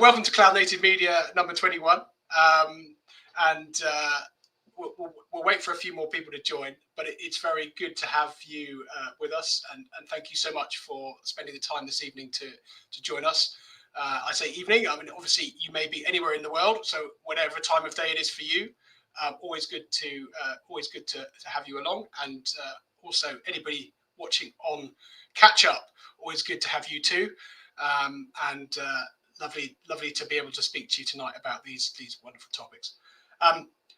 Welcome to Cloud Native Media number 21. We'll wait for a few more people to join, but it's very good to have you with us. And thank you so much for spending the time this evening to join us. I say evening, I mean, obviously you may be anywhere in the world, so whatever time of day it is for you, always good to have you along. And also anybody watching on catch up, always good to have you too. Lovely to be able to speak to you tonight about these wonderful topics.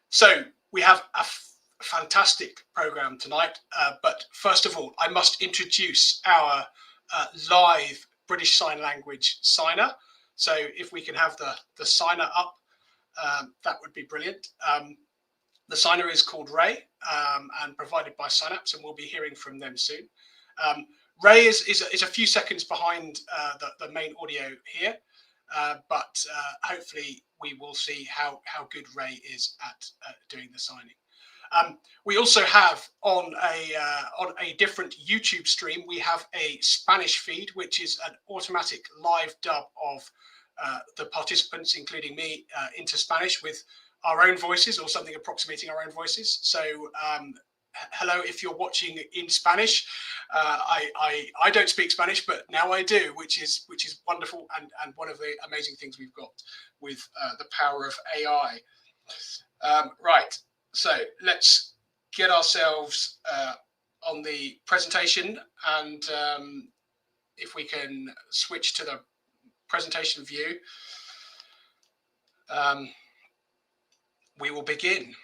So we have a fantastic program tonight, but first of all, I must introduce our live British Sign Language signer. So if we can have the signer up, that would be brilliant. The signer is called Ray and provided by Signapse, and we'll be hearing from them soon. Ray is a few seconds behind the main audio here. But hopefully we will see how good Ray is at doing the signing. We also have on a different YouTube stream, we have a Spanish feed, which is an automatic live dub of the participants, including me, into Spanish with our own voices or something approximating our own voices. So hello, if you're watching in Spanish. I don't speak Spanish, but now I do, which is wonderful and one of the amazing things we've got with the power of AI. Right, so let's get ourselves on the presentation, and if we can switch to the presentation view, we will begin.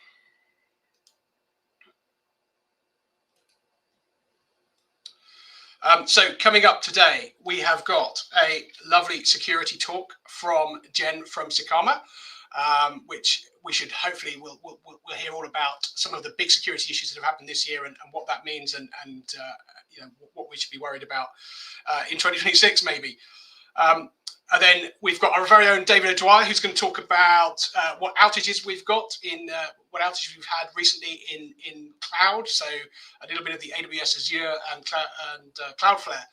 So coming up today, we have got a lovely security talk from Jen from Secarma, which we should hopefully we'll hear all about some of the big security issues that have happened this year and what that means and you know, what we should be worried about in 2026 maybe. And then we've got our very own David Jaguar, who's going to talk about what outages we've got in what outages we've had recently in cloud. So a little bit of the AWS, Azure, and Cloudflare,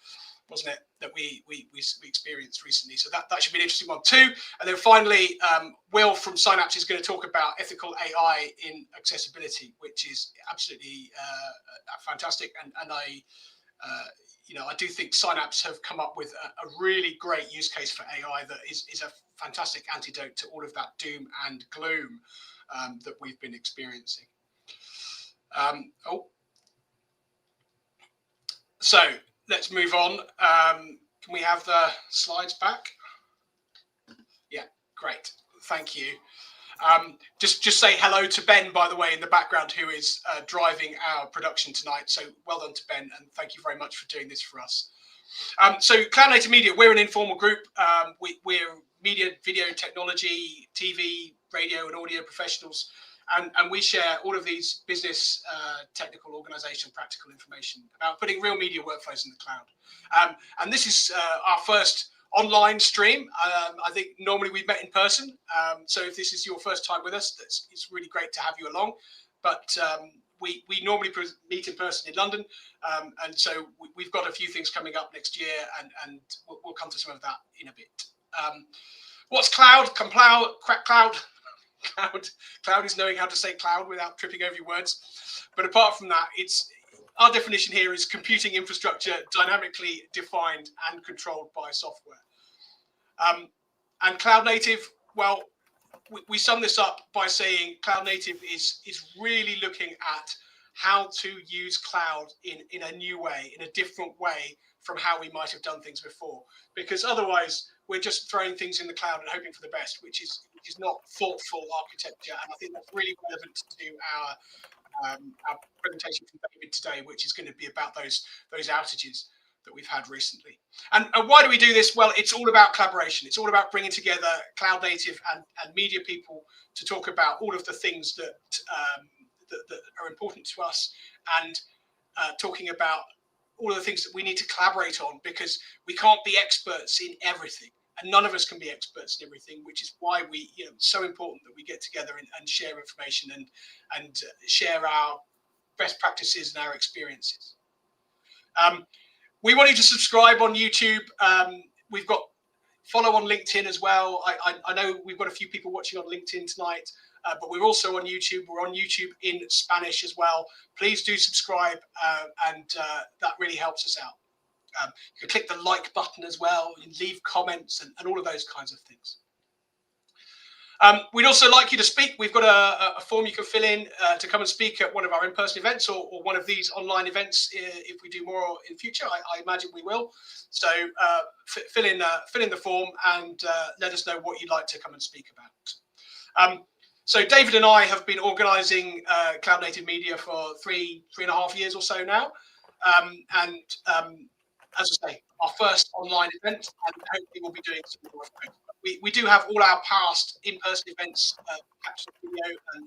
wasn't it, that we experienced recently? So that should be an interesting one too. And then finally, Will from Signapse is going to talk about ethical AI in accessibility, which is absolutely fantastic. And I. You know, I do think Signapse have come up with a really great use case for AI that is a fantastic antidote to all of that doom and gloom that we've been experiencing. So let's move on. Can we have the slides back? Yeah, great. Thank you. Just say hello to Ben, by the way, in the background, who is driving our production tonight. So well done to Ben, and thank you very much for doing this for us. So Cloud Native Media, we're an informal group. We're media, video, technology, TV, radio, and audio professionals, and we share all of these business, technical, organizational, practical information about putting real media workflows in the cloud. And this is our first online stream. I think normally we've met in person. So if this is your first time with us, it's really great to have you along. But we normally meet in person in London. And so we've got a few things coming up next year, and we'll come to some of that in a bit. What's cloud? Cloud is knowing how to say cloud without tripping over your words. But apart from that, our definition here is computing infrastructure dynamically defined and controlled by software. And cloud native, well, we sum this up by saying cloud native is really looking at how to use cloud in a new way, in a different way from how we might have done things before. Because otherwise, we're just throwing things in the cloud and hoping for the best, which is not thoughtful architecture. And I think that's really relevant to our presentation from David today, which is going to be about those outages that we've had recently. And why do we do this? Well, it's all about collaboration. It's all about bringing together cloud native and media people to talk about all of the things that are important to us, and talking about all of the things that we need to collaborate on, because we can't be experts in everything, and none of us can be experts in everything, which is why it's so important that we get together and share information and share our best practices and our experiences. We want you to subscribe on YouTube. We've got Follow on LinkedIn as well. I know we've got a few people watching on LinkedIn tonight, but we're also on YouTube. We're on YouTube in Spanish as well. Please do subscribe, and that really helps us out. You can click the like button as well, and leave comments and all of those kinds of things. We'd also like you to speak. We've got a form you can fill in to come and speak at one of our in-person events or one of these online events if we do more in future. I imagine we will. So fill in the form and let us know what you'd like to come and speak about. So David and I have been organising Cloud Native Media for three and a half years or so now. As I say, our first online event, and hopefully we'll be doing some more of those. We do have all our past in-person events captured video, and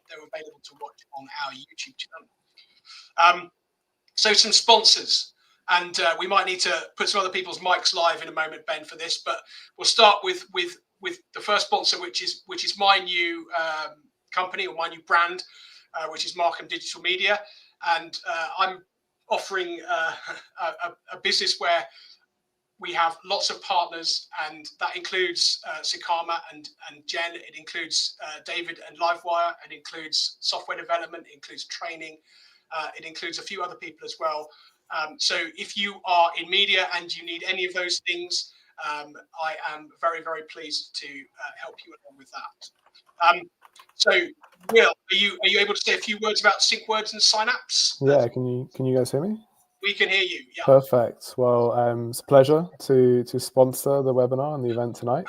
they're available to watch on our YouTube channel. So some sponsors, and we might need to put some other people's mics live in a moment, Ben, for this, but we'll start with the first sponsor, which is my new company, or my new brand, which is Markham Digital Media, and I'm offering a business where we have lots of partners, and that includes Secarma and Jen. It includes David and LiveWyer. It includes software development. It includes training. It includes a few other people as well. So if you are in media and you need any of those things, I am very, very pleased to help you along with that. So, Will, are you able to say a few words about SyncWords and Signapse? Yeah, can you guys hear me? We can hear you. Yeah. Perfect. Well, it's a pleasure to sponsor the webinar and the event tonight.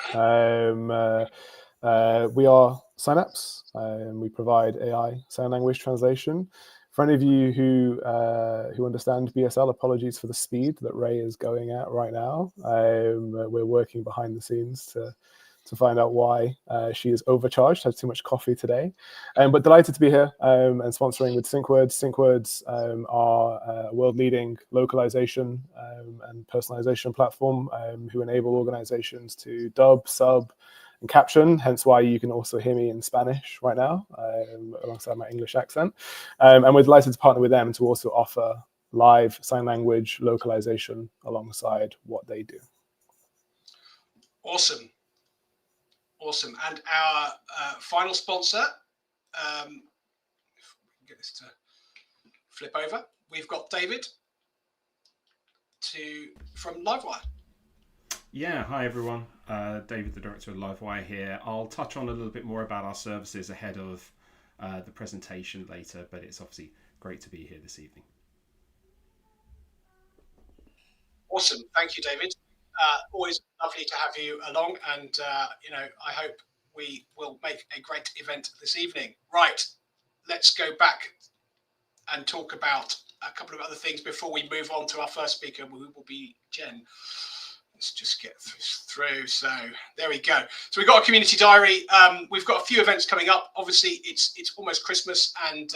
We are Signapse, and we provide AI sign language translation. For any of you who understand BSL, apologies for the speed that Ray is going at right now. We're working behind the scenes to find out why she is overcharged, had too much coffee today. But delighted to be here and sponsoring with SyncWords. SyncWords are a world-leading localization and personalization platform who enable organizations to dub, sub, and caption, hence why you can also hear me in Spanish right now, alongside my English accent. And we're delighted to partner with them to also offer live sign language localization alongside what they do. Awesome. Awesome. And our final sponsor, if we can get this to flip over, we've got David from LiveWire. Yeah, hi everyone. David, the director of LiveWire here. I'll touch on a little bit more about our services ahead of the presentation later, but it's obviously great to be here this evening. Awesome. Thank you, David. Always lovely to have you along, and I hope we will make a great event this evening. Right, let's go back and talk about a couple of other things before we move on to our first speaker, who will be Jen. Let's just get through. So there we go. So we've got a community diary. We've got a few events coming up. Obviously, it's almost Christmas, and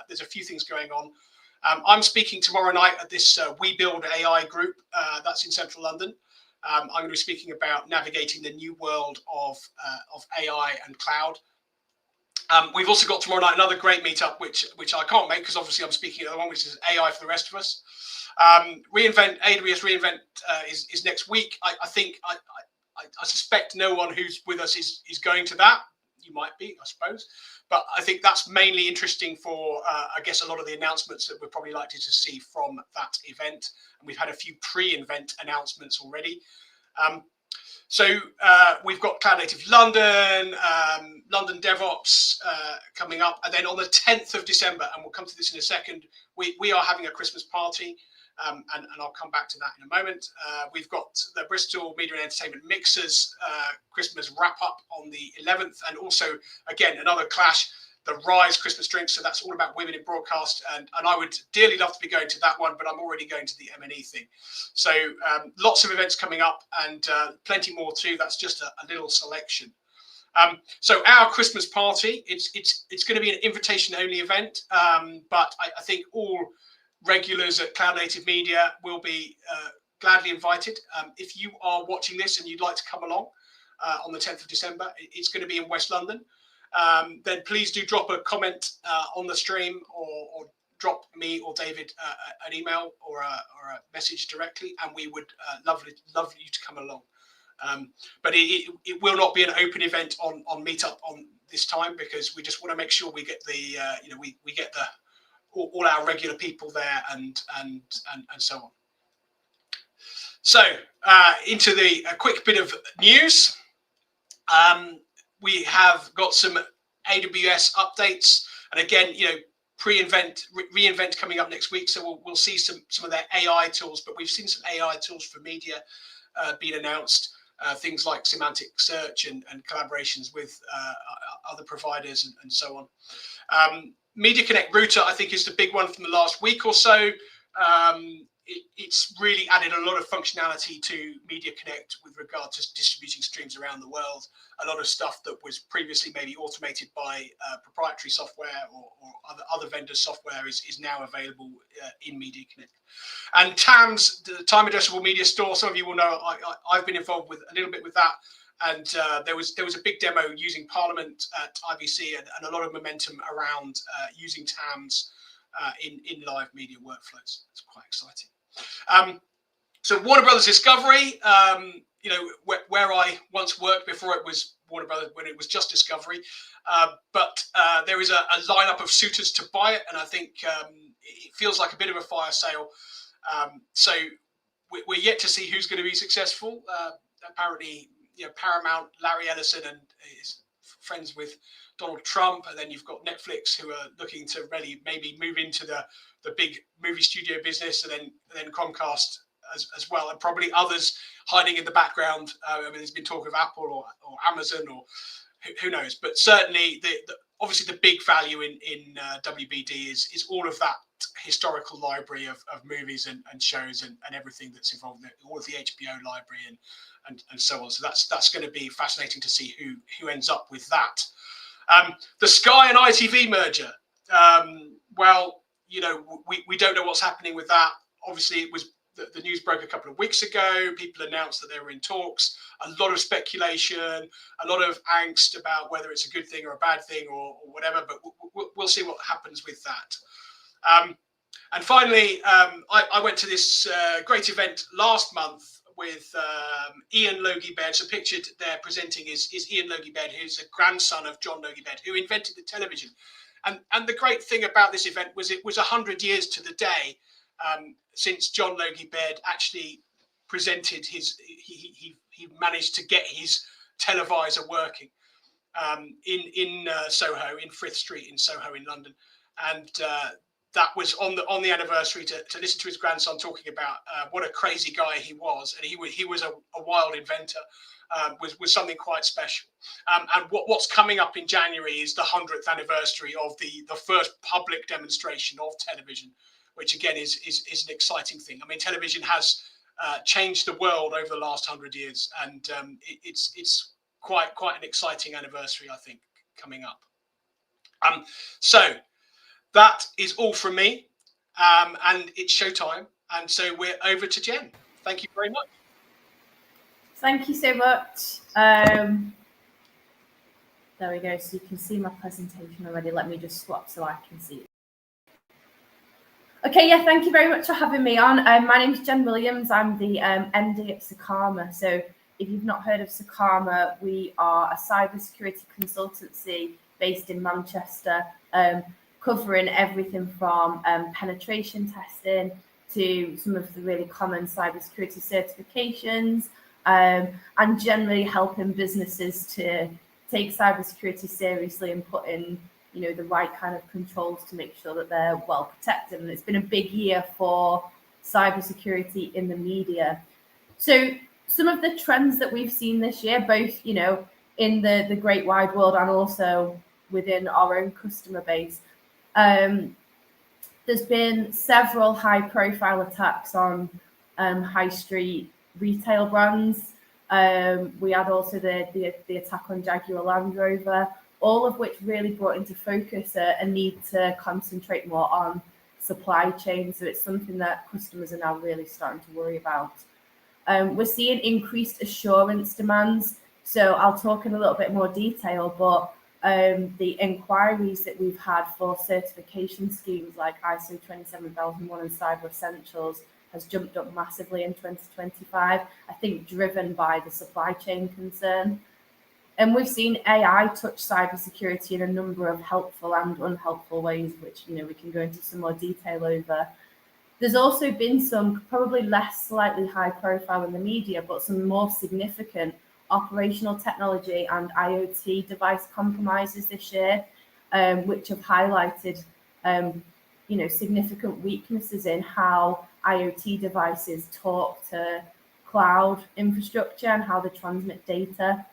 there's a few things going on. I'm speaking tomorrow night at this We Build AI group. That's in central London. I'm going to be speaking about navigating the new world of AI and cloud. We've also got tomorrow night another great meetup, which I can't make because obviously I'm speaking at the one, which is AI for the rest of us. AWS reInvent is next week. I suspect no one who's with us is going to that. You might be, I suppose, but I think that's mainly interesting for I guess a lot of the announcements that we're probably likely to see from that event, and we've had a few pre-event announcements already. So we've got Cloud Native London, London DevOps coming up, and then on the 10th of December, and we'll come to this in a second, we are having a Christmas party. And I'll come back to that in a moment. We've got the Bristol Media and Entertainment Mixers Christmas wrap-up on the 11th, and also, again, another clash, the Rise Christmas drinks. So that's all about women in broadcast, and I would dearly love to be going to that one, but I'm already going to the M&E thing. So lots of events coming up, and plenty more too. That's just a little selection. So our Christmas party, it's going to be an invitation-only event, but I think all regulars at Cloud Native Media will be gladly invited. If you are watching this and you'd like to come along on the 10th of December, it's going to be in West London. Then please do drop a comment on the stream, or drop me or David an email or a message directly, and we would love you to come along. But it will not be an open event on Meetup on this time, because we just want to make sure we get the we get the all our regular people there and so on. So into the quick bit of news. We have got some AWS updates, and again, reInvent coming up next week, so we'll see some of their AI tools. But we've seen some AI tools for media being announced, things like semantic search and collaborations with other providers and so on. Media Connect Router, I think, is the big one from the last week or so. It's really added a lot of functionality to Media Connect with regard to distributing streams around the world. A lot of stuff that was previously maybe automated by proprietary software or other vendors' software is now available in Media Connect. And TAMS, the Time Addressable Media Store, some of you will know I've been involved with a little bit with that. And there was a big demo using Parliament at IBC and a lot of momentum around using TAMS in live media workflows. It's quite exciting. So Warner Brothers Discovery, where I once worked before it was Warner Brothers, when it was just Discovery, but there is a lineup of suitors to buy it, and I think it feels like a bit of a fire sale. So we're yet to see who's going to be successful. Apparently, Paramount, Larry Ellison, and is friends with Donald Trump, and then you've got Netflix, who are looking to really maybe move into the big movie studio business, and then Comcast as well, and probably others hiding in the background. There's been talk of Apple or Amazon, or who knows, but certainly obviously the big value in WBD is all of that historical library of movies and shows and everything that's involved in it, all of the HBO library and so on. So that's going to be fascinating to see who ends up with that. The Sky and ITV merger. We don't know what's happening with that. Obviously, it was the news broke a couple of weeks ago. People announced that they were in talks. A lot of speculation, a lot of angst about whether it's a good thing or a bad thing or whatever. But we'll see what happens with that. And finally, I went to this great event last month with Ian Logie Baird. So pictured there presenting is Ian Logie Baird, who's a grandson of John Logie Baird, who invented the television. And the great thing about this event was it was 100 years to the day since John Logie Baird actually presented he managed to get his televisor working in Soho, in Frith Street in Soho in London. And that was on the anniversary to listen to his grandson talking about what a crazy guy he was, and he was a wild inventor. Was something quite special. And what's coming up in January is the 100th anniversary of the first public demonstration of television, which again is an exciting thing. I mean, television has changed the world over the last 100 years, and it's quite an exciting anniversary, I think, coming up. So that is all from me, and it's showtime. And so we're over to Jen. Thank you very much. Thank you so much. There we go. So you can see my presentation already. Let me just swap so I can see it. Okay, yeah, thank you very much for having me on. My name is Jen Williams. I'm the MD at Secarma. So if you've not heard of Secarma, we are a cybersecurity consultancy based in Manchester, covering everything from penetration testing to some of the really common cybersecurity certifications, and generally helping businesses to take cybersecurity seriously and put in, the right kind of controls to make sure that they're well protected. And it's been a big year for cybersecurity in the media. So some of the trends that we've seen this year, both, in the great wide world and also within our own customer base, there's been several high-profile attacks on high street retail brands. We had also the attack on Jaguar Land Rover, all of which really brought into focus a need to concentrate more on supply chain. So it's something that customers are now really starting to worry about. We're seeing increased assurance demands. So I'll talk in a little bit more detail, but the inquiries that we've had for certification schemes like ISO 27001 and Cyber Essentials has jumped up massively in 2025, I think driven by the supply chain concern. And we've seen AI touch cybersecurity in a number of helpful and unhelpful ways, which we can go into some more detail over. There's also been some probably slightly high profile in the media, but some more significant operational technology and IoT device compromises this year, which have highlighted significant weaknesses in how IoT devices talk to cloud infrastructure and how they transmit data.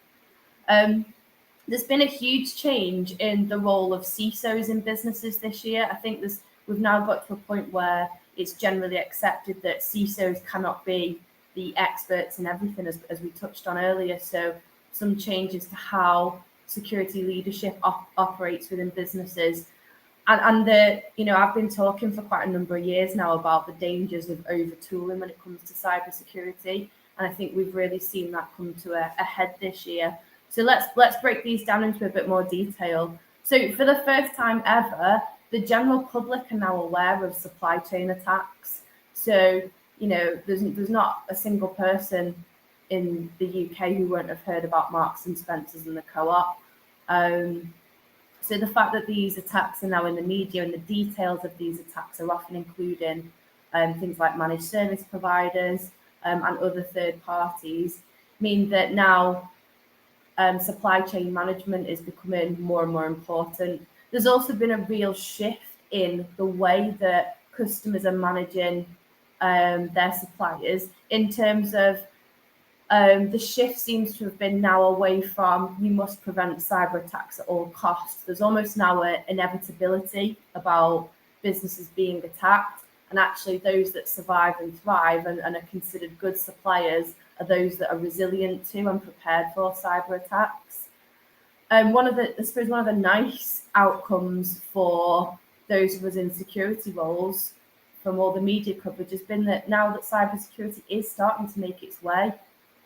There's been a huge change in the role of CISOs in businesses this year. I think we've now got to a point where it's generally accepted that CISOs cannot be the experts in everything, as we touched on earlier. So some changes to how security leadership operates within businesses. And I've been talking for quite a number of years now about the dangers of over-tooling when it comes to cybersecurity. And I think we've really seen that come to a head this year. So let's break these down into a bit more detail. So for the first time ever, the general public are now aware of supply chain attacks. So, there's not a single person in the UK who won't have heard about Marks and Spencer's and the Co-op. So the fact that these attacks are now in the media and the details of these attacks are often including things like managed service providers and other third parties mean that now supply chain management is becoming more and more important. There's also been a real shift in the way that customers are managing their suppliers in terms of the shift seems to have been now away from you must prevent cyber attacks at all costs. There's almost now an inevitability about businesses being attacked, and actually those that survive and thrive and are considered good suppliers are those that are resilient to and prepared for cyber attacks. One of the nice outcomes for those of us in security roles from all the media coverage has been that now that cybersecurity is starting to make its way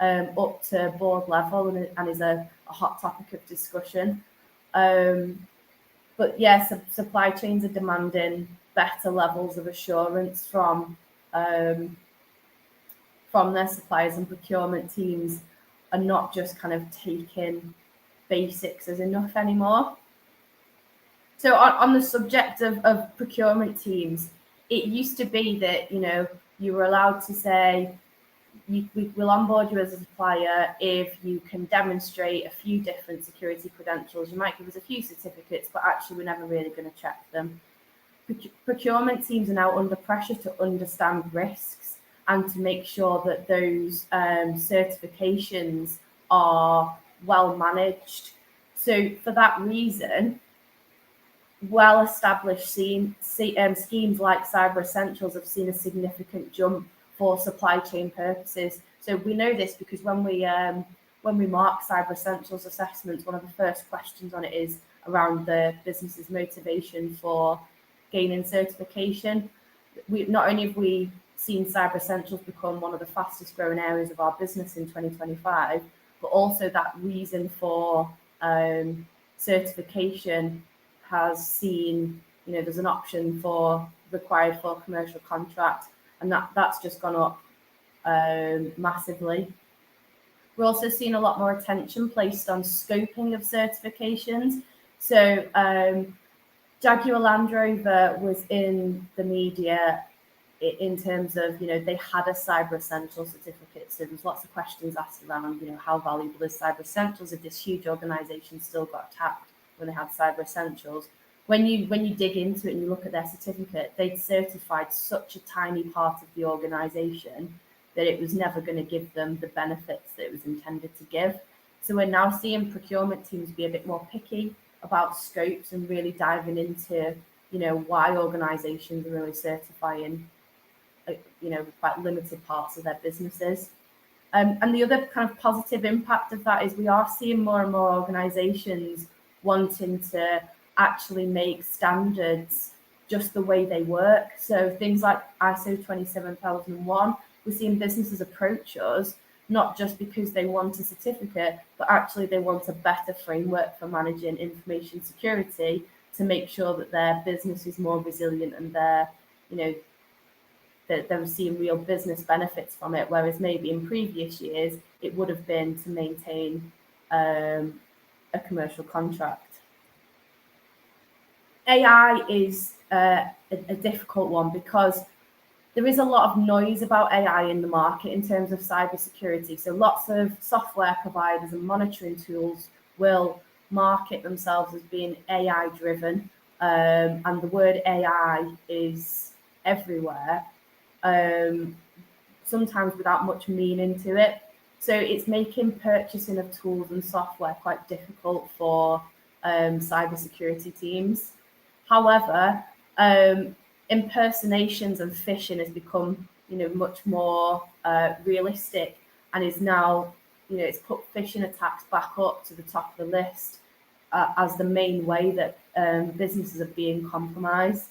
up to board level and is a hot topic of discussion. But yes, supply chains are demanding better levels of assurance from their suppliers, and procurement teams are not just kind of taking basics as enough anymore. So on the subject of procurement teams, it used to be that, you were allowed to say, we'll onboard you as a supplier if you can demonstrate a few different security credentials. You might give us a few certificates, but actually we're never really going to check them. Procurement teams are now under pressure to understand risks and to make sure that those certifications are well managed. So for that reason, well-established schemes like Cyber Essentials have seen a significant jump for supply chain purposes. So we know this because when we mark Cyber Essentials assessments, one of the first questions on it is around the business's motivation for gaining certification. Not only have we seen Cyber Essentials become one of the fastest growing areas of our business in 2025, but also that reason for certification has seen, there's an option required for commercial contract, and that's just gone up massively. We're also seeing a lot more attention placed on scoping of certifications. So Jaguar Land Rover was in the media in terms of, they had a Cyber Essentials certificate. So there's lots of questions asked around, how valuable is Cyber Essentials if this huge organization still got attacked when they had Cyber Essentials. When you dig into it and you look at their certificate, they'd certified such a tiny part of the organization that it was never going to give them the benefits that it was intended to give. So we're now seeing procurement teams be a bit more picky about scopes and really diving into, why organizations are really certifying, quite limited parts of their businesses. And the other kind of positive impact of that is we are seeing more and more organizations wanting to actually make standards just the way they work. So things like ISO 27001, we're seeing businesses approach us not just because they want a certificate, but actually they want a better framework for managing information security to make sure that their business is more resilient and that they were seeing real business benefits from it, whereas maybe in previous years it would have been to maintain a commercial contract. AI is a difficult one because there is a lot of noise about AI in the market in terms of cybersecurity. So lots of software providers and monitoring tools will market themselves as being AI driven, and the word AI is everywhere, sometimes without much meaning to it. So it's making purchasing of tools and software quite difficult for cybersecurity teams. However, impersonations and phishing has become, much more realistic, and is now, it's put phishing attacks back up to the top of the list as the main way that businesses are being compromised.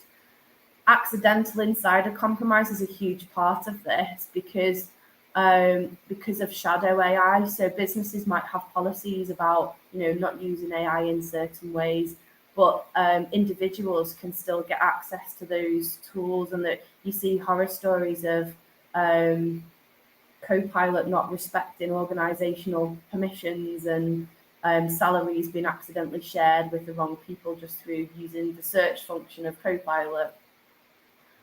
Accidental insider compromise is a huge part of this because of shadow AI. So businesses might have policies about, not using AI in certain ways, but individuals can still get access to those tools, and that you see horror stories of Copilot not respecting organizational permissions and salaries being accidentally shared with the wrong people just through using the search function of Copilot.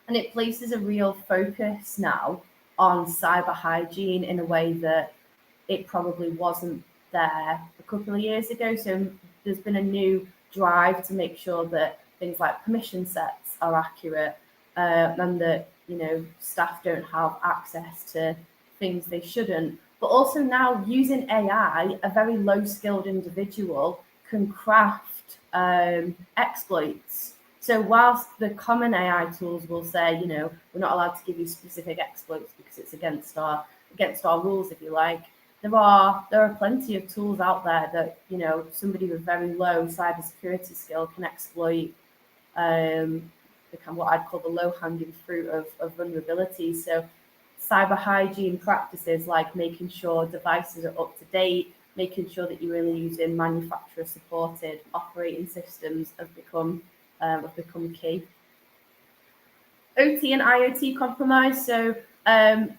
And it places a real focus now on cyber hygiene in a way that it probably wasn't there a couple of years ago. So there's been a new drive to make sure that things like permission sets are accurate, and that, staff don't have access to things they shouldn't. But also now, using AI, a very low-skilled individual can craft exploits. So whilst the common AI tools will say, we're not allowed to give you specific exploits because it's against our rules, if you like, there are plenty of tools out there that, somebody with very low cybersecurity skill can exploit, what I'd call the low-hanging fruit of vulnerabilities. So cyber hygiene practices like making sure devices are up to date, making sure that you're only using manufacturer-supported operating systems have become key. OT and IoT compromise. So the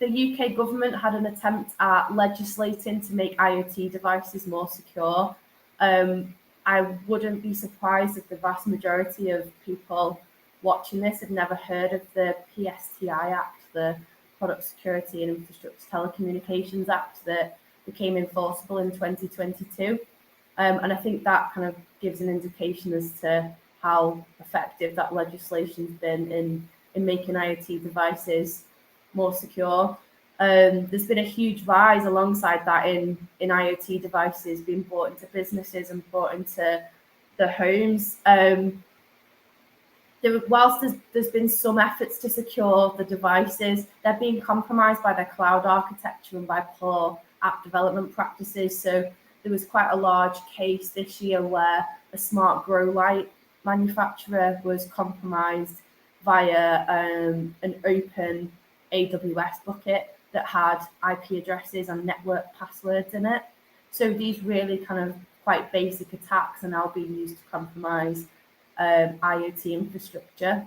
UK government had an attempt at legislating to make IoT devices more secure. I wouldn't be surprised if the vast majority of people watching this have never heard of the PSTI Act, the Product Security and Infrastructure Telecommunications Act, that became enforceable in 2022. And I think that kind of gives an indication as to how effective that legislation's been in making IoT devices more secure. There's been a huge rise alongside that in IoT devices being brought into businesses and brought into the homes. Whilst there's been some efforts to secure the devices, they're being compromised by their cloud architecture and by poor app development practices. So there was quite a large case this year where a smart grow light manufacturer was compromised via an open AWS bucket that had IP addresses and network passwords in it. So these really kind of quite basic attacks are now being used to compromise IoT infrastructure.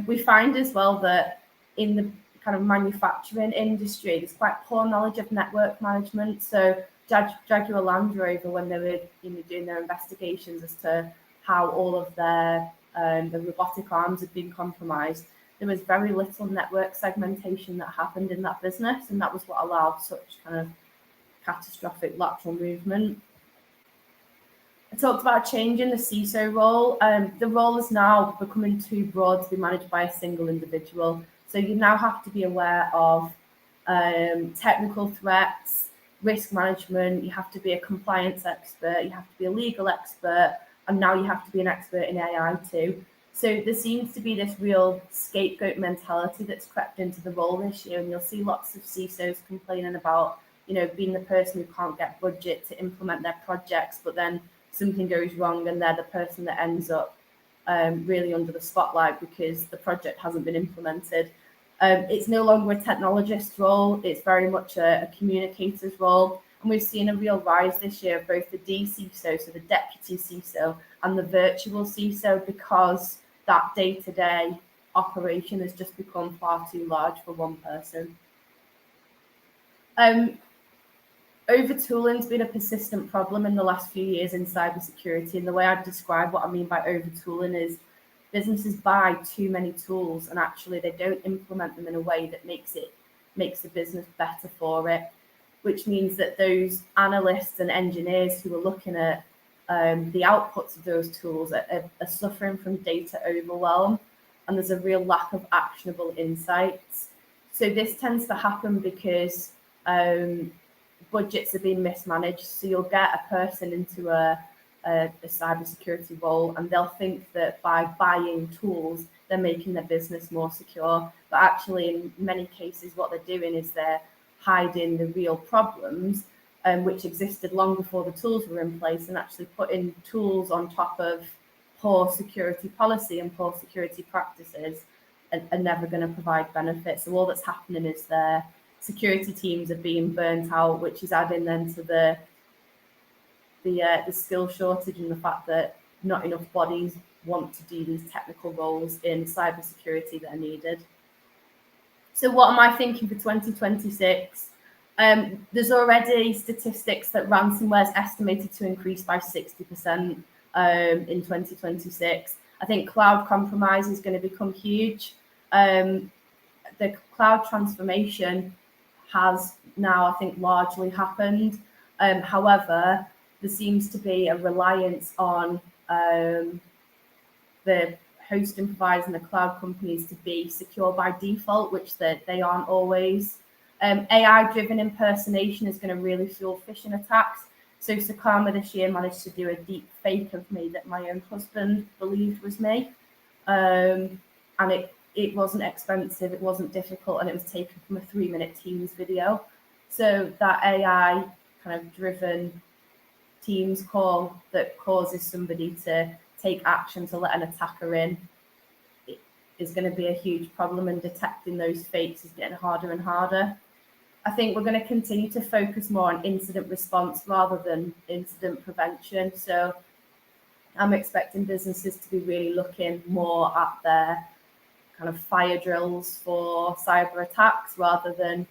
We find as well that in the kind of manufacturing industry, there's quite poor knowledge of network management. So Jaguar Land Rover, when they were doing their investigations as to how all of their the robotic arms had been compromised, there was very little network segmentation that happened in that business, and that was what allowed such kind of catastrophic lateral movement. I talked about changing the CISO role. The role is now becoming too broad to be managed by a single individual. So you now have to be aware of technical threats, risk management, you have to be a compliance expert, you have to be a legal expert, and now you have to be an expert in AI too. So there seems to be this real scapegoat mentality that's crept into the role this year, and you'll see lots of CISOs complaining about, being the person who can't get budget to implement their projects, but then something goes wrong and they're the person that ends up really under the spotlight because the project hasn't been implemented. It's no longer a technologist role, it's very much a communicator's role. And we've seen a real rise this year of both the DCISO, so the deputy CISO, and the virtual CISO, because that day-to-day operation has just become far too large for one person. Overtooling's been a persistent problem in the last few years in cybersecurity, and the way I'd describe what I mean by overtooling is businesses buy too many tools and actually they don't implement them in a way that makes the business better for it, which means that those analysts and engineers who are looking at the outputs of those tools are suffering from data overwhelm, and there's a real lack of actionable insights. So this tends to happen because budgets are being mismanaged. So you'll get a person into a cybersecurity role, and they'll think that by buying tools, they're making their business more secure. But actually, in many cases, what they're doing is they're hiding the real problems, which existed long before the tools were in place, and actually putting tools on top of poor security policy and poor security practices are never going to provide benefits. So all that's happening is their security teams are being burnt out, which is adding then to the skill shortage and the fact that not enough bodies want to do these technical roles in cybersecurity that are needed. So what am I thinking for 2026? There's already statistics that ransomware is estimated to increase by 60% in 2026. I think cloud compromise is going to become huge. The cloud transformation has now, I think, largely happened. However, there seems to be a reliance on the hosting providers and the cloud companies to be secure by default, which they aren't always. AI-driven impersonation is going to really fuel phishing attacks. So Secarma this year managed to do a deep fake of me that my own husband believed was me. And it wasn't expensive, it wasn't difficult, and it was taken from a 3-minute Teams video. So that AI kind of driven Teams call that causes somebody to take action to let an attacker in is going to be a huge problem, and detecting those fakes is getting harder and harder. I think we're going to continue to focus more on incident response rather than incident prevention. So I'm expecting businesses to be really looking more at their kind of fire drills for cyber attacks rather than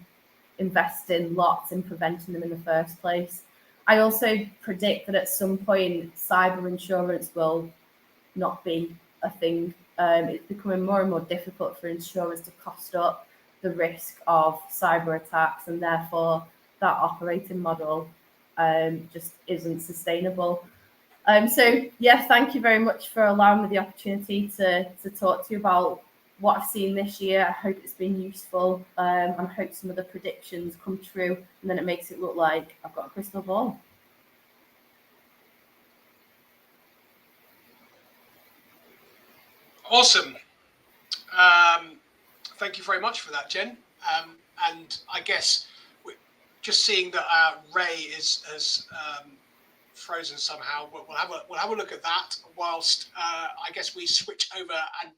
investing lots in preventing them in the first place. I also predict that at some point cyber insurance will not be a thing. It's becoming more and more difficult for insurers to cost up the risk of cyber attacks, and therefore that operating model just isn't sustainable. So yes, thank you very much for allowing me the opportunity to talk to you about what I've seen this year. I hope it's been useful, and I hope some of the predictions come true, and then it makes it look like I've got a crystal ball. Awesome. Thank you very much for that, Jen. And I guess just seeing that Ray has frozen somehow, we'll have a look at that whilst I guess we switch over and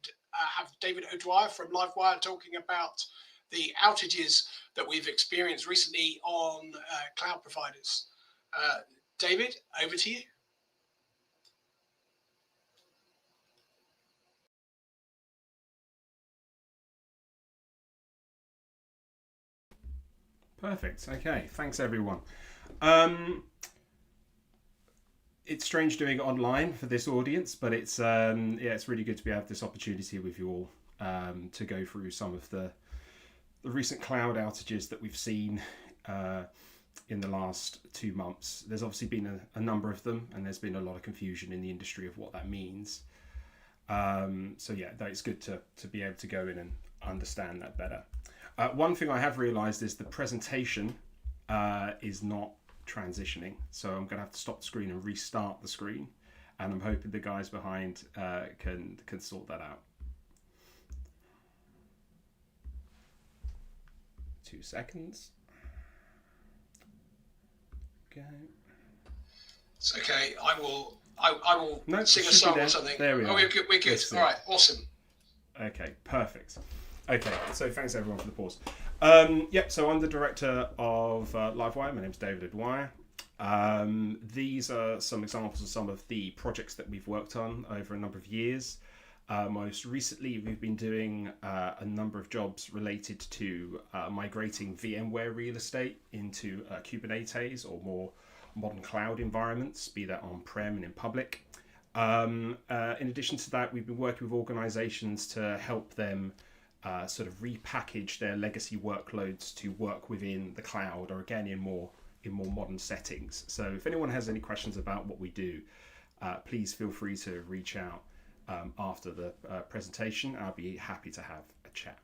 have David O'Dwyer from LiveWire talking about the outages that we've experienced recently on cloud providers. David, over to you. Perfect. Okay. Thanks, everyone. It's strange doing it online for this audience, but it's it's really good to be able this opportunity with you all to go through some of the recent cloud outages that we've seen in the last 2 months. There's obviously been a number of them, and there's been a lot of confusion in the industry of what that means. So yeah, it's good to be able to go in and understand that better. One thing I have realized is the presentation is not transitioning, so I'm going to have to stop the screen and restart the screen, and I'm hoping the guys behind can sort that out. 2 seconds. Okay. It's okay. I will sing a song or something. There we are. We're good. All right. Awesome. Okay. Perfect. Okay, so thanks everyone for the pause. So I'm the director of LiveWire. My name's David O'Dwyer. These are some examples of some of the projects that we've worked on over a number of years. Most recently, we've been doing a number of jobs related to migrating VMware real estate into Kubernetes or more modern cloud environments, be that on-prem and in public. In addition to that, we've been working with organizations to help them sort of repackage their legacy workloads to work within the cloud, or again in more modern settings. So if anyone has any questions about what we do, please feel free to reach out after the presentation. I'll be happy to have a chat.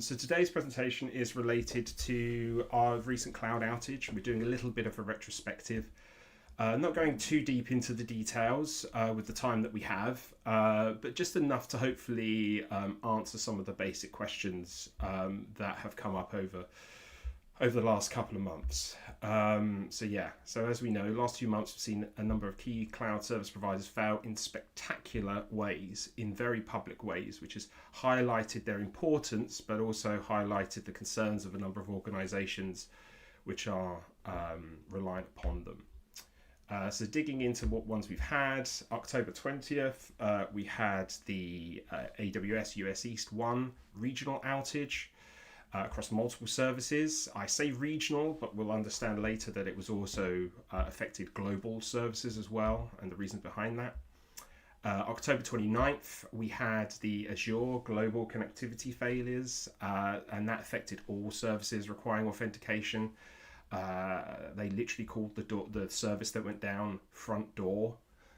So today's presentation is related to our recent cloud outage. We're doing a little bit of a retrospective. Not going too deep into the details with the time that we have, but just enough to hopefully answer some of the basic questions that have come up over the last couple of months. So as we know, last few months we've seen a number of key cloud service providers fail in spectacular ways, in very public ways, which has highlighted their importance, but also highlighted the concerns of a number of organizations which are reliant upon them. So digging into what ones we've had, October 20th, we had the AWS US East 1 regional outage across multiple services. I say regional, but we'll understand later that it was also affected global services as well, and the reasons behind that. October 29th, we had the Azure global connectivity failures, and that affected all services requiring authentication. They literally called the service that went down front door,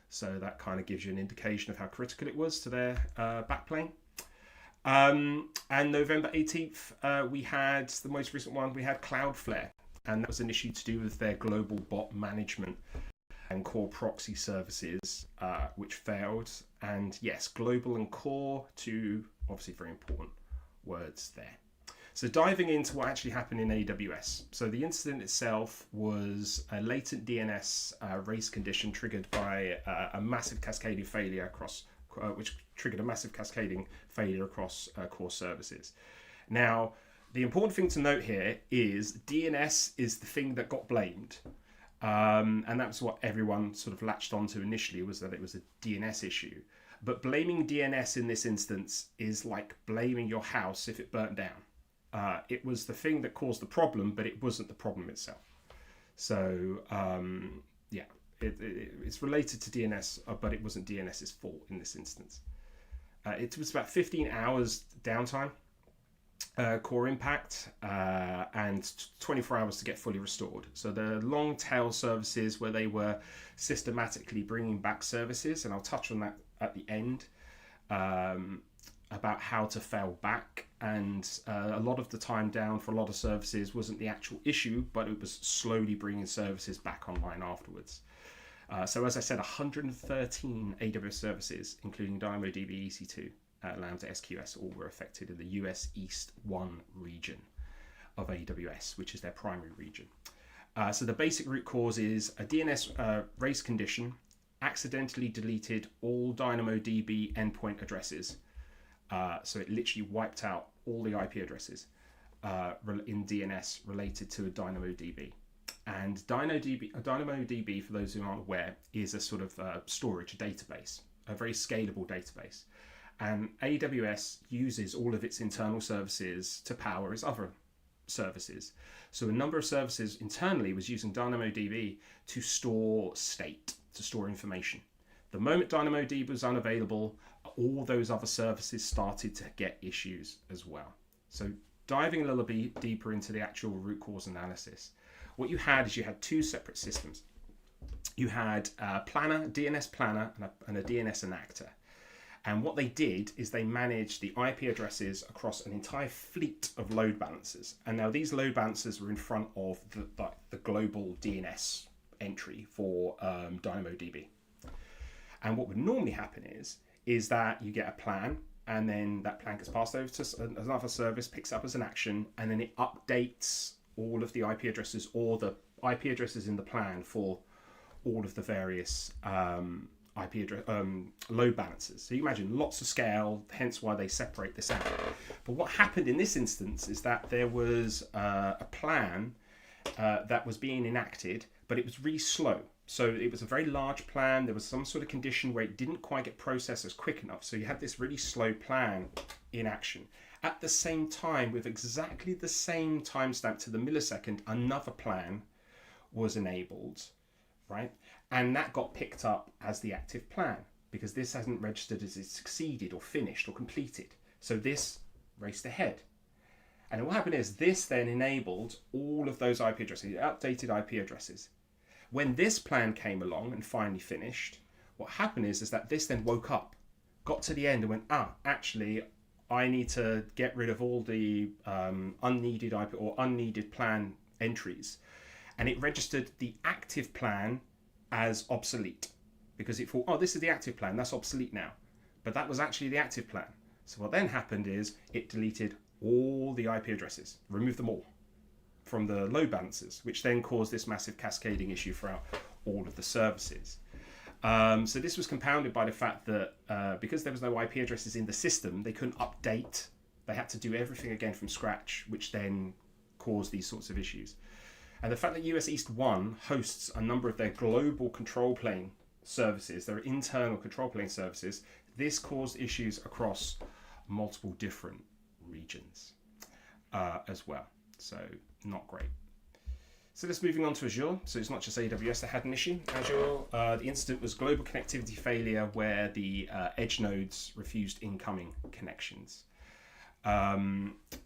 so that kind of gives you an indication of how critical it was to their backplane. And November 18th, we had the most recent one. We had Cloudflare, and that was an issue to do with their global bot management and core proxy services, which failed. And yes, global and core, two obviously very important words there. So diving into what actually happened in AWS. So the incident itself was a latent DNS race condition triggered by a massive cascading failure across, which triggered a massive cascading failure across core services. Now, the important thing to note here is DNS is the thing that got blamed. And that's what everyone sort of latched onto initially, was that it was a DNS issue. But blaming DNS in this instance is like blaming your house if it burnt down. It was the thing that caused the problem, but it wasn't the problem itself. So it's related to DNS, but it wasn't DNS's fault in this instance. It was about 15 hours downtime, core impact, and 24 hours to get fully restored. So the long tail services where they were systematically bringing back services, and I'll touch on that at the end, about how to fail back. And a lot of the time down for a lot of services wasn't the actual issue, but it was slowly bringing services back online afterwards. So as I said, 113 AWS services, including DynamoDB EC2, Lambda SQS, all were affected in the US East 1 region of AWS, which is their primary region. So the basic root cause is a DNS race condition accidentally deleted all DynamoDB endpoint addresses. So it literally wiped out all the IP addresses in DNS related to a DynamoDB. And DynamoDB, for those who aren't aware, is a sort of storage database, a very scalable database. And AWS uses all of its internal services to power its other services. So a number of services internally was using DynamoDB to store state, to store information. The moment DynamoDB was unavailable, all those other services started to get issues as well. So diving a little bit deeper into the actual root cause analysis, what you had is you had two separate systems. You had a planner, DNS planner, and a DNS enactor. And what they did is they managed the IP addresses across an entire fleet of load balancers. And now these load balancers were in front of the global DNS entry for DynamoDB. And what would normally happen is that you get a plan, and then that plan gets passed over to another service, picks up as an action, and then it updates all of the IP addresses, or the IP addresses in the plan for all of the various load balancers. So you imagine lots of scale, hence why they separate this out. But what happened in this instance is that there was a plan that was being enacted, but it was really slow. So it was a very large plan. There was some sort of condition where it didn't quite get processed as quick enough. So you had this really slow plan in action. At the same time, with exactly the same timestamp to the millisecond, another plan was enabled, right? And that got picked up as the active plan because this hasn't registered as it succeeded or finished or completed. So this raced ahead. And what happened is this then enabled all of those IP addresses, updated IP addresses. When this plan came along and finally finished, what happened is that this then woke up, got to the end and went, actually, I need to get rid of all the unneeded IP or unneeded plan entries. And it registered the active plan as obsolete because it thought, this is the active plan, that's obsolete now. But that was actually the active plan. So what then happened is it deleted all the IP addresses, removed them all from the load balancers, which then caused this massive cascading issue throughout all of the services. So this was compounded by the fact that because there was no IP addresses in the system, they couldn't update. They had to do everything again from scratch, which then caused these sorts of issues. And the fact that US East 1 hosts a number of their global control plane services, their internal control plane services, this caused issues across multiple different regions as well. So not great. So let's moving on to Azure. So it's not just AWS that had an issue. Azure, the incident was global connectivity failure where the edge nodes refused incoming connections.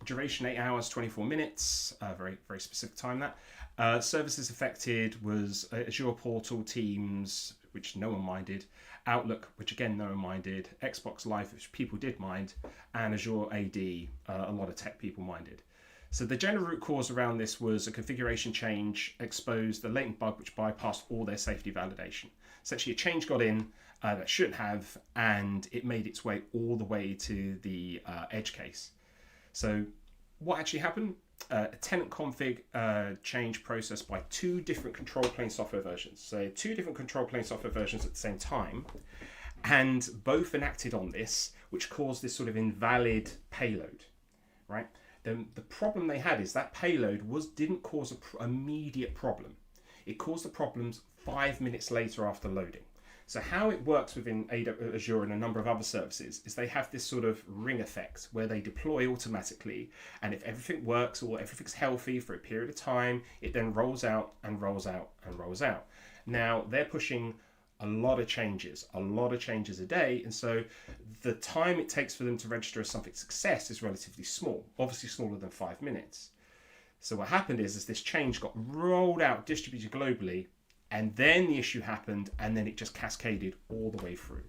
Duration 8 hours, 24 minutes, very, very specific time that. Services affected was Azure Portal, Teams, which no one minded, Outlook, which again no one minded, Xbox Live, which people did mind, and Azure AD, a lot of tech people minded. So the general root cause around this was a configuration change exposed the latent bug which bypassed all their safety validation. Essentially a change got in that shouldn't have, and it made its way all the way to the edge case. So what actually happened? A tenant config change processed by 2 different control plane software versions. So 2 different control plane software versions at the same time, and both enacted on this, which caused this sort of invalid payload, right? Then the problem they had is that payload didn't cause an immediate problem. It caused the problems 5 minutes later after loading. So how it works within Azure and a number of other services is they have this sort of ring effect where they deploy automatically, and if everything works or everything's healthy for a period of time, it then rolls out and rolls out and rolls out. Now they're pushing a lot of changes a day, and so the time it takes for them to register as something success is relatively small, obviously smaller than 5 minutes. So what happened is this change got rolled out, distributed globally, and then the issue happened, and then it just cascaded all the way through.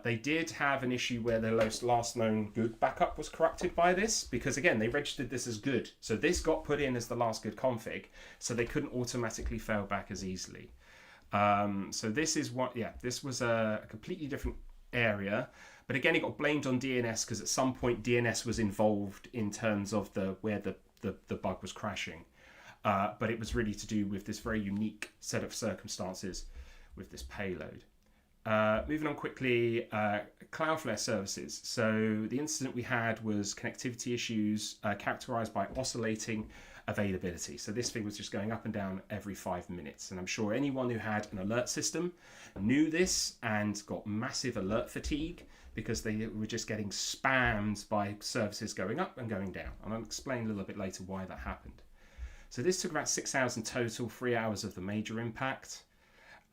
They did have an issue where their last known good backup was corrupted by this, because again, they registered this as good. So this got put in as the last good config, so they couldn't automatically fail back as easily. So this is this was a completely different area, but again, it got blamed on DNS because at some point DNS was involved in terms of where the bug was crashing. But it was really to do with this very unique set of circumstances with this payload. Moving on quickly, Cloudflare services. So the incident we had was connectivity issues characterized by oscillating availability. So this thing was just going up and down every 5 minutes. And I'm sure anyone who had an alert system knew this and got massive alert fatigue because they were just getting spammed by services going up and going down. And I'll explain a little bit later why that happened. So this took about 6 hours in total, 3 hours of the major impact.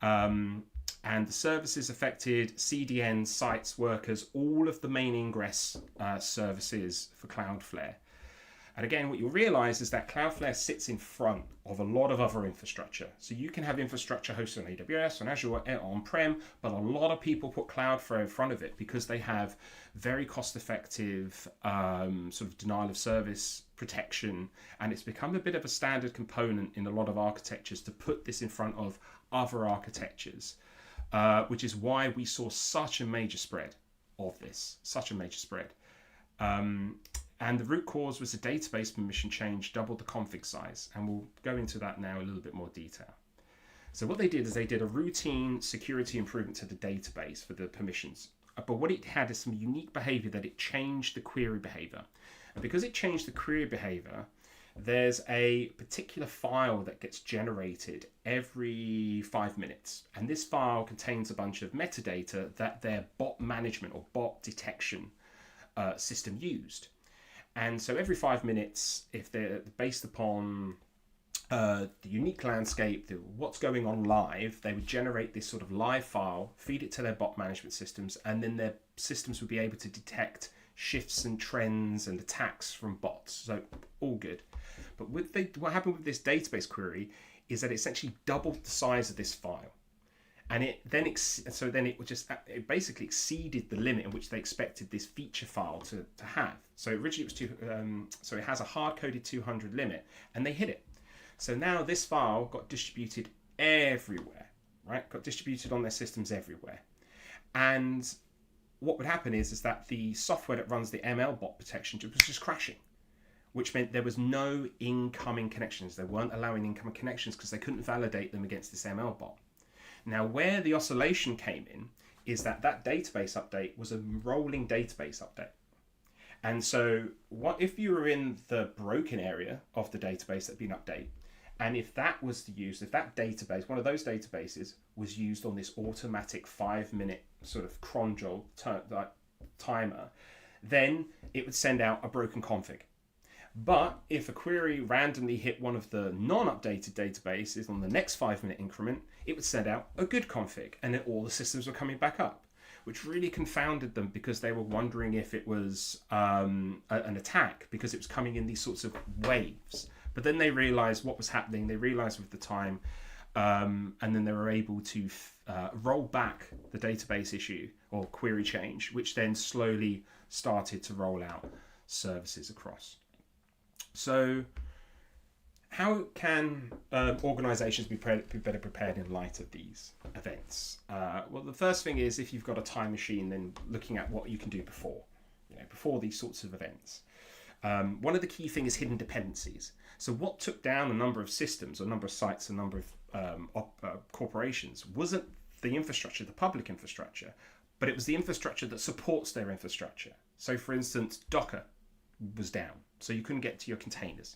And the services affected CDN, sites, workers, all of the main ingress services for Cloudflare. And again, what you'll realize is that Cloudflare sits in front of a lot of other infrastructure. So you can have infrastructure hosted on AWS, on Azure, on-prem, but a lot of people put Cloudflare in front of it because they have very cost-effective sort of denial of service protection. And it's become a bit of a standard component in a lot of architectures to put this in front of other architectures, which is why we saw such a major spread of this, And the root cause was a database permission change, doubled the config size. And we'll go into that now in a little bit more detail. So what they did is they did a routine security improvement to the database for the permissions. But what it had is some unique behavior that it changed the query behavior. And because it changed the query behavior, there's a particular file that gets generated every 5 minutes. And this file contains a bunch of metadata that their bot management or bot detection system used. And so every 5 minutes, if they're based upon the unique landscape, what's going on live, they would generate this sort of live file, feed it to their bot management systems, and then their systems would be able to detect shifts and trends and attacks from bots. So all good. But what happened with this database query is that it essentially doubled the size of this file. And it basically exceeded the limit in which they expected this feature file to have. So originally it was so it has a hard-coded 200 limit, and they hit it. So now this file got distributed everywhere, right? Got distributed on their systems everywhere. And what would happen is that the software that runs the ML bot protection was just crashing, which meant there was no incoming connections. They weren't allowing incoming connections because they couldn't validate them against this ML bot. Now, where the oscillation came in is that database update was a rolling database update. And so what if you were in the broken area of the database that had been updated, and if that was used, if that database, one of those databases was used on this automatic 5-minute sort of cron job timer, then it would send out a broken config. But if a query randomly hit one of the non-updated databases on the next 5-minute increment, it would send out a good config, and then all the systems were coming back up, which really confounded them because they were wondering if it was an attack because it was coming in these sorts of waves. But then they realized what was happening. They realized with the time, and then they were able to roll back the database issue or query change, which then slowly started to roll out services across. So how can organizations be better prepared in light of these events? Well, the first thing is, if you've got a time machine, then looking at what you can do before these sorts of events. One of the key things is hidden dependencies. So what took down a number of systems, a number of sites, a number of corporations wasn't the infrastructure, the public infrastructure, but it was the infrastructure that supports their infrastructure. So for instance, Docker was down, so you couldn't get to your containers.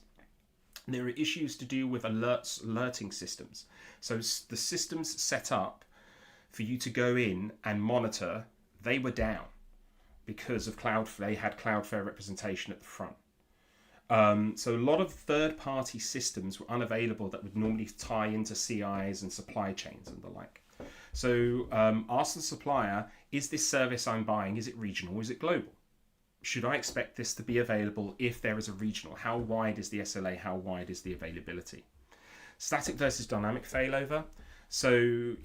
There are issues to do with alerting systems. So the systems set up for you to go in and monitor, they were down because of they had Cloudflare representation at the front. So a lot of third-party systems were unavailable that would normally tie into CIs and supply chains and the like. So ask the supplier, is this service I'm buying, is it regional, is it global? Should I expect this to be available if there is a regional? How wide is the SLA? How wide is the availability? Static versus dynamic failover. So,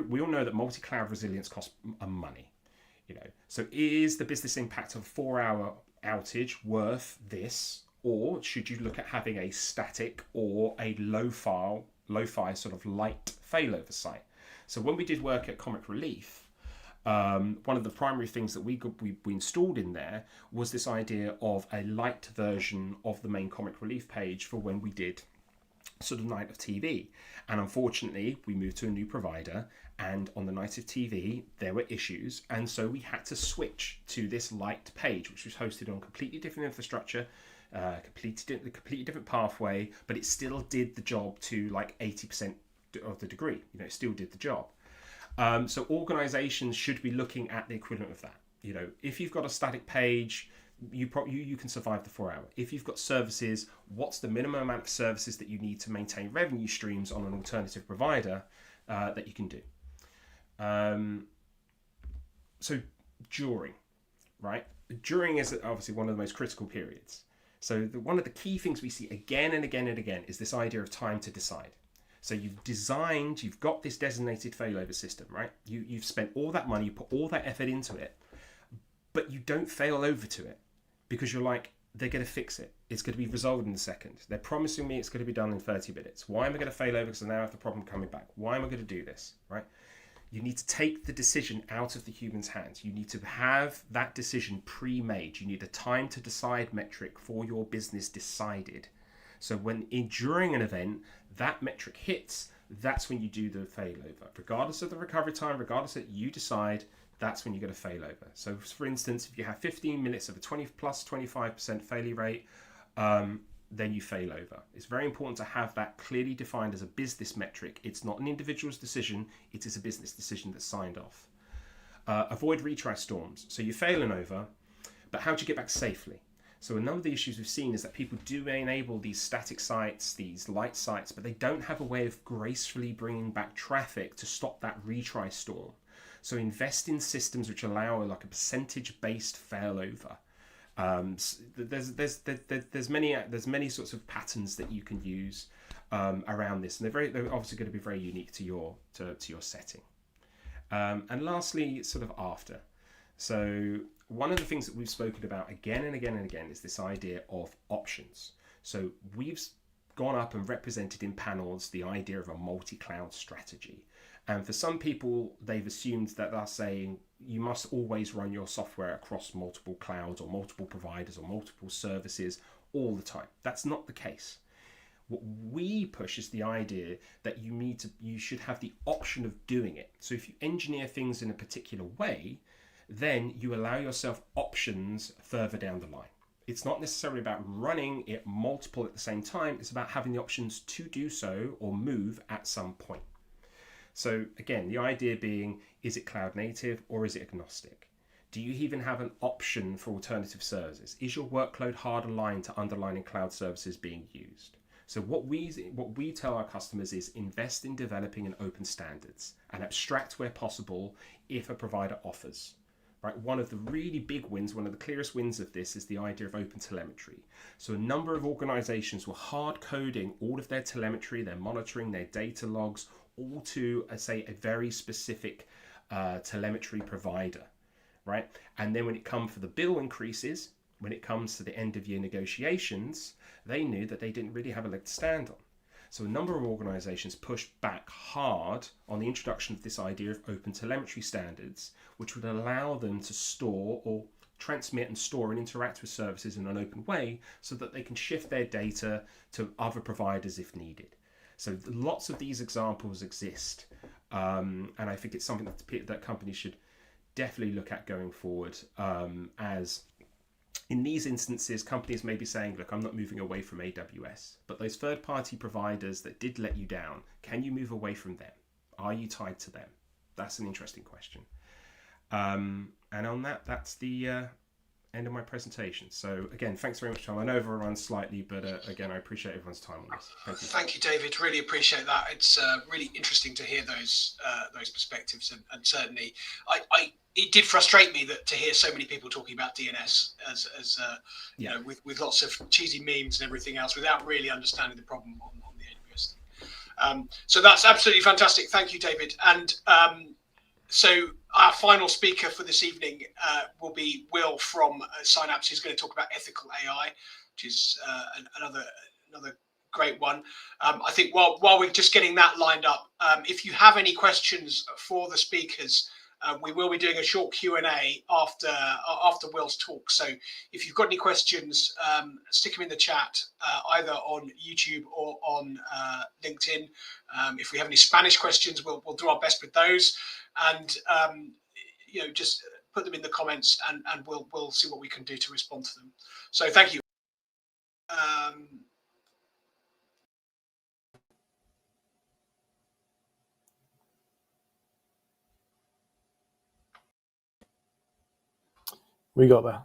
we all know that multi-cloud resilience costs money. So is the business impact of a 4-hour outage worth this? Or should you look at having a static or a lo-fi sort of light failover site? So when we did work at Comic Relief, one of the primary things that we installed in there was this idea of a light version of the main Comic Relief page for when we did sort of night of TV. And unfortunately, we moved to a new provider, and on the night of TV, there were issues. And so we had to switch to this light page, which was hosted on completely different infrastructure, completely different pathway, but it still did the job to like 80% of the degree. It still did the job. So organizations should be looking at the equivalent of that. If you've got a static page, you can survive the 4-hour. If you've got services, what's the minimum amount of services that you need to maintain revenue streams on an alternative provider that you can do? So during, right? During is obviously one of the most critical periods. So one of the key things we see again and again and again is this idea of time to decide. So you've got this designated failover system, right? You've spent all that money, you put all that effort into it, but you don't fail over to it because you're like, they're going to fix it. It's going to be resolved in a second. They're promising me it's going to be done in 30 minutes. Why am I going to fail over because I now have the problem coming back? Why am I going to do this, right? You need to take the decision out of the human's hands. You need to have that decision pre-made. You need a time to decide metric for your business decided. So during an event, that metric hits, that's when you do the failover. Regardless of the recovery time, regardless that you decide, that's when you get a failover. So for instance, if you have 15 minutes of a 20 plus 25% failure rate, then you fail over. It's very important to have that clearly defined as a business metric. It's not an individual's decision, it is a business decision that's signed off. Avoid retry storms. So you're failing over, but how do you get back safely? So a number of the issues we've seen is that people do enable these static sites, these light sites, but they don't have a way of gracefully bringing back traffic to stop that retry storm. So invest in systems which allow like a percentage-based failover. There's many sorts of patterns that you can use around this, and they're obviously going to be very unique to your setting. And lastly, sort of after. So one of the things that we've spoken about again and again and again is this idea of options. So we've gone up and represented in panels the idea of a multi-cloud strategy. And for some people, they've assumed that they're saying you must always run your software across multiple clouds or multiple providers or multiple services all the time. That's not the case. What we push is the idea that you should have the option of doing it. So if you engineer things in a particular way, then you allow yourself options further down the line. It's not necessarily about running it multiple at the same time. It's about having the options to do so or move at some point. So again, the idea being, is it cloud native or is it agnostic? Do you even have an option for alternative services? Is your workload hard aligned to underlying cloud services being used? So what we tell our customers is invest in developing an open standards and abstract where possible if a provider offers. Right? One of the really big wins, one of the clearest wins of this is the idea of open telemetry. So a number of organizations were hard coding all of their telemetry, their monitoring, their data logs, all to, say, a very specific telemetry provider, right? And then when it comes for the bill increases, when it comes to the end of year negotiations, they knew that they didn't really have a leg to stand on. So a number of organizations pushed back hard on the introduction of this idea of open telemetry standards, which would allow them to store or transmit and store and interact with services in an open way so that they can shift their data to other providers if needed. So lots of these examples exist. And I think it's something that companies should definitely look at going forward, as in these instances, companies may be saying, look, I'm not moving away from AWS, but those third-party providers that did let you down, can you move away from them? Are you tied to them? That's an interesting question. And on that, that's the end of my presentation. So again, thanks very much, Tom. I know I've overrun slightly, but again, I appreciate everyone's time on this. Thank you. Thank you, David. Really appreciate that. It's really interesting to hear those perspectives, and certainly, it did frustrate me that to hear so many people talking about DNS as you know, with lots of cheesy memes and everything else, without really understanding the problem on the AWS thing. So that's absolutely fantastic. Thank you, David. And so our final speaker for this evening will be Will from Signapse, who's going to talk about ethical AI, which is another great one. I think while we're just getting that lined up, if you have any questions for the speakers, we will be doing a short Q&A after Will's talk. So if you've got any questions, stick them in the chat, either on YouTube or on LinkedIn. If we have any Spanish questions, we'll do our best with those. And you know, just put them in the comments, and we'll see what we can do to respond to them. So thank you. We got there.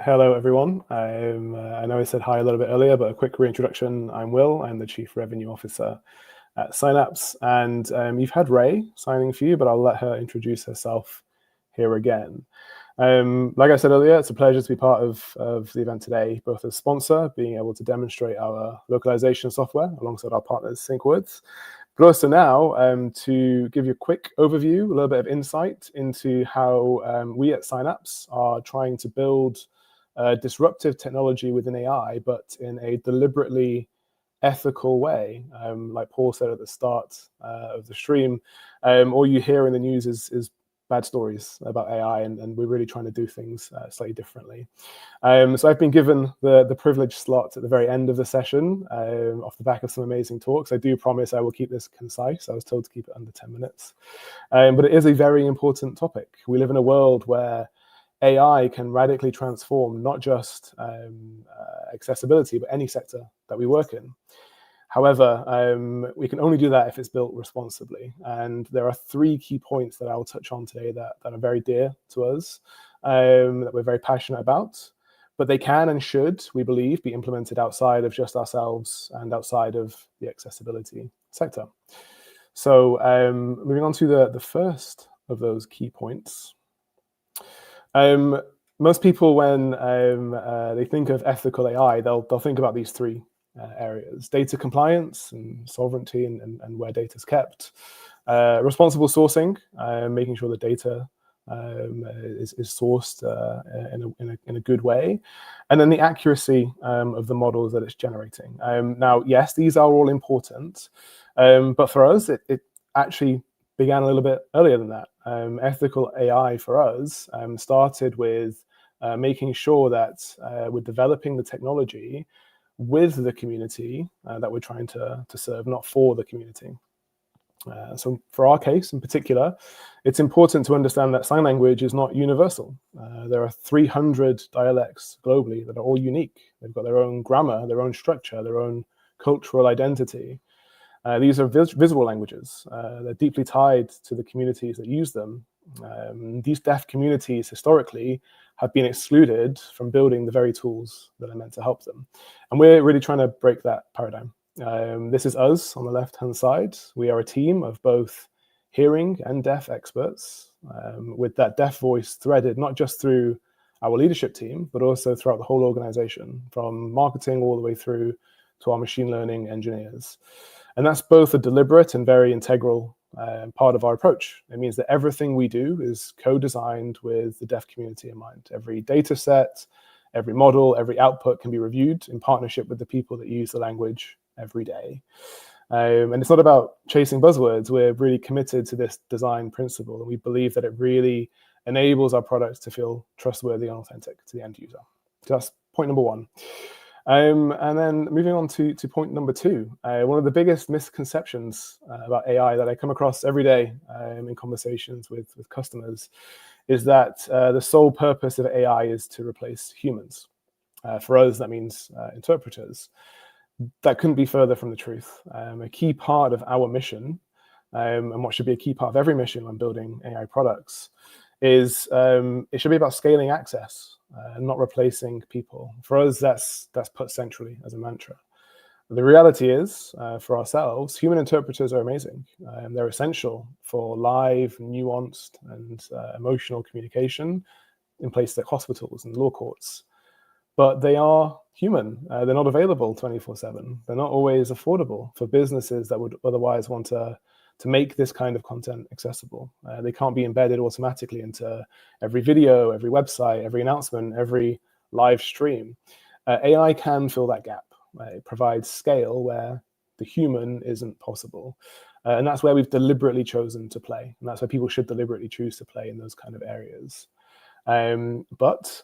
Hello, everyone. I know I said hi a little bit earlier, but a quick reintroduction. I'm Will. I'm the Chief Revenue Officer at Signapse. And you've had Ray signing for you, but I'll let her introduce herself here again. Like I said earlier, it's a pleasure to be part of the event today, both as sponsor, being able to demonstrate our localization software alongside our partners, SyncWords, but also now to give you a quick overview, a little bit of insight into how we at Signapse are trying to build disruptive technology within AI, but in a deliberately ethical way. Like Paul said at the start of the stream, all you hear in the news is bad stories about AI, and we're really trying to do things slightly differently. So I've been given the privileged slot at the very end of the session off the back of some amazing talks. I do promise I will keep this concise. I was told to keep it under 10 minutes. But it is a very important topic. We live in a world where AI can radically transform not just accessibility, but any sector that we work in. However, we can only do that if it's built responsibly. And there are 3 key points that I'll touch on today that are very dear to us, that we're very passionate about. But they can and should, we believe, be implemented outside of just ourselves and outside of the accessibility sector. So moving on to the first of those key points. Most people, when they think of ethical AI, they'll think about these 3 areas: data compliance and sovereignty and where data is kept, responsible sourcing, making sure the data is sourced in a good way, and then the accuracy of the models that it's generating. Now, yes, these are all important, but for us, it actually began a little bit earlier than that. Ethical AI for us started with making sure that we're developing the technology with the community that we're trying to serve, not for the community. So for our case in particular, it's important to understand that sign language is not universal. There are 300 dialects globally that are all unique. They've got their own grammar, their own structure, their own cultural identity. These are visual languages. They're deeply tied to the communities that use them. These deaf communities historically have been excluded from building the very tools that are meant to help them. And we're really trying to break that paradigm. This is us on the left-hand side. We are a team of both hearing and deaf experts, with that deaf voice threaded not just through our leadership team, but also throughout the whole organization, from marketing all the way through to our machine learning engineers. And that's both a deliberate and very integral part of our approach. It means that everything we do is co-designed with the deaf community in mind. Every data set, every model, every output can be reviewed in partnership with the people that use the language every day. And it's not about chasing buzzwords. We're really committed to this design principle, and we believe that it really enables our products to feel trustworthy and authentic to the end user. So that's point number 1. And then moving on to point number 2, one of the biggest misconceptions about AI that I come across every day in conversations with customers is that the sole purpose of AI is to replace humans. For us, that means interpreters. That couldn't be further from the truth. A key part of our mission, and what should be a key part of every mission when building AI products, is it should be about scaling access, not replacing people. For us, that's put centrally as a mantra. The reality is, for ourselves, human interpreters are amazing. They're essential for live, nuanced, and emotional communication in places like hospitals and law courts. But they are human. They're not available 24/7. They're not always affordable for businesses that would otherwise want to make this kind of content accessible. They can't be embedded automatically into every video, every website, every announcement, every live stream. AI can fill that gap. It provides scale where the human isn't possible. And that's where we've deliberately chosen to play. And that's where people should deliberately choose to play, in those kind of areas. But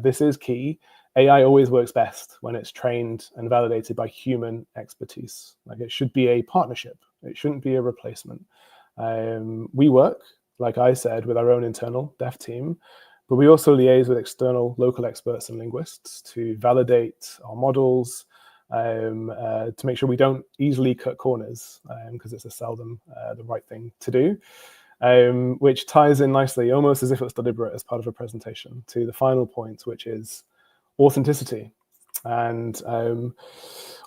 this is key, AI always works best when it's trained and validated by human expertise. Like, it should be a partnership. It shouldn't be a replacement. We work, like I said, with our own internal dev team, but we also liaise with external local experts and linguists to validate our models, to make sure we don't easily cut corners, because it's a seldom the right thing to do. Which ties in nicely, almost as if it's deliberate, as part of a presentation, to the final point, which is authenticity. And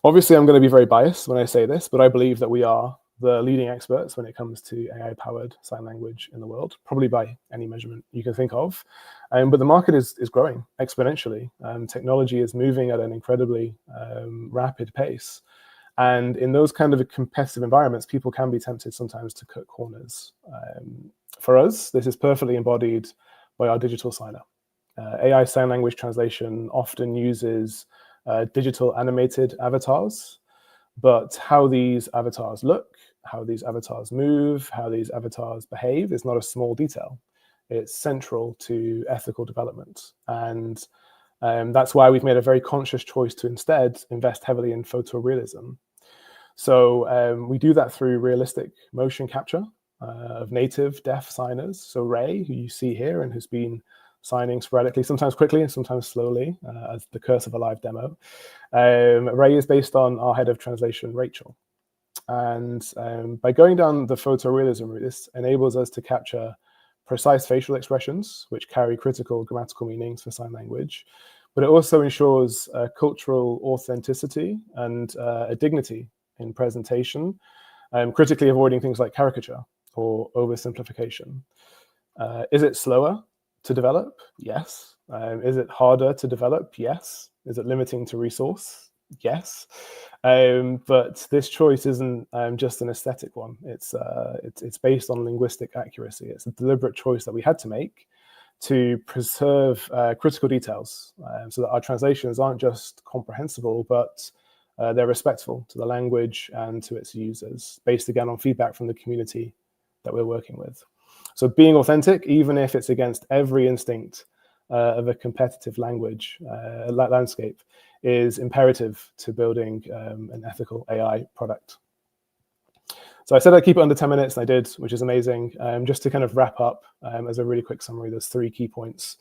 obviously I'm going to be very biased when I say this, but I believe that we are the leading experts when it comes to AI-powered sign language in the world, probably by any measurement you can think of. But the market is growing exponentially. Technology is moving at an incredibly rapid pace. And in those kind of competitive environments, people can be tempted sometimes to cut corners. For us, this is perfectly embodied by our digital signer. AI sign language translation often uses digital animated avatars, but how these avatars look, how these avatars move, how these avatars behave is not a small detail. It's central to ethical development. And that's why we've made a very conscious choice to instead invest heavily in photorealism. So we do that through realistic motion capture of native deaf signers. So Ray, who you see here and who's been signing sporadically, sometimes quickly and sometimes slowly, as the curse of a live demo. Ray is based on our head of translation, Rachel. And by going down the photorealism route, this enables us to capture precise facial expressions, which carry critical grammatical meanings for sign language. But it also ensures cultural authenticity and a dignity in presentation, critically avoiding things like caricature or oversimplification. Is it slower to develop? Yes. Is it harder to develop? Yes. Is it limiting to resource? Yes. But this choice isn't just an aesthetic one. It's based on linguistic accuracy. It's a deliberate choice that we had to make to preserve critical details, so that our translations aren't just comprehensible, but they're respectful to the language and to its users, based again on feedback from the community that we're working with. So being authentic, even if it's against every instinct of a competitive language landscape, is imperative to building an ethical AI product. So I said I'd keep it under 10 minutes, and I did, which is amazing. Just to kind of wrap up, as a really quick summary, there's 3 key points.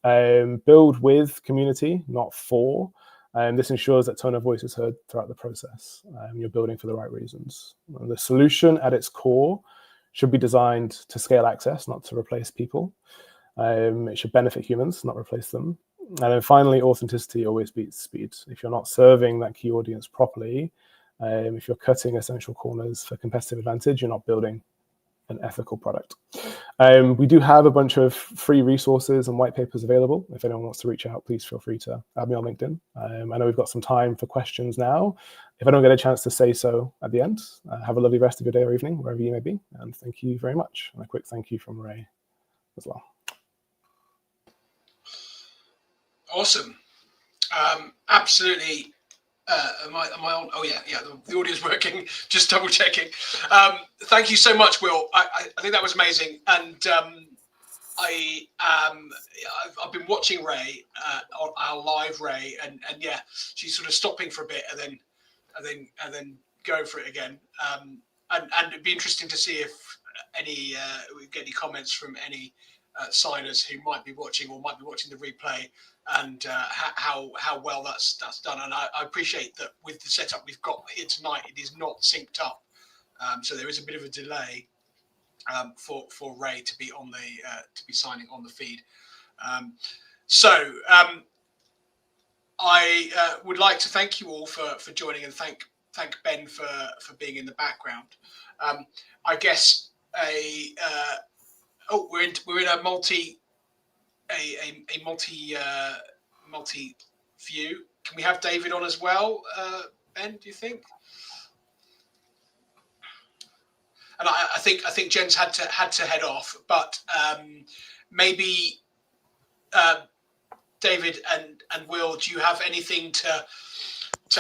Build with community, not for. This ensures that tone of voice is heard throughout the process. You're building for the right reasons. And the solution at its core should be designed to scale access, not to replace people. It should benefit humans, not replace them. And then finally, authenticity always beats speed. If you're not serving that key audience properly, if you're cutting essential corners for competitive advantage, you're not building an ethical product. We do have a bunch of free resources and white papers available. If anyone wants to reach out, please feel free to add me on LinkedIn. I know we've got some time for questions now. If I don't get a chance to say so at the end, have a lovely rest of your day or evening, wherever you may be. And thank you very much. And a quick thank you from Ray as well. Awesome. Absolutely. Am I on? Oh yeah, the audio is working. Just double checking. Thank you so much, Will. I think that was amazing, and I've been watching Ray, our live Ray, and yeah, she's sort of stopping for a bit and then going for it again. And it'd be interesting to see if we get any comments from any signers who might be watching or might be watching the replay, and how well that's done. And I appreciate that with the setup we've got here tonight, it is not synced up, so there is a bit of a delay for Ray to be on to be signing on the feed. I would like to thank you all for joining, and thank Ben for being in the background. I guess we're in a multi view. Can we have David on as well, Ben? Do you think? And I think Jen's had to head off, but maybe David and Will, do you have anything to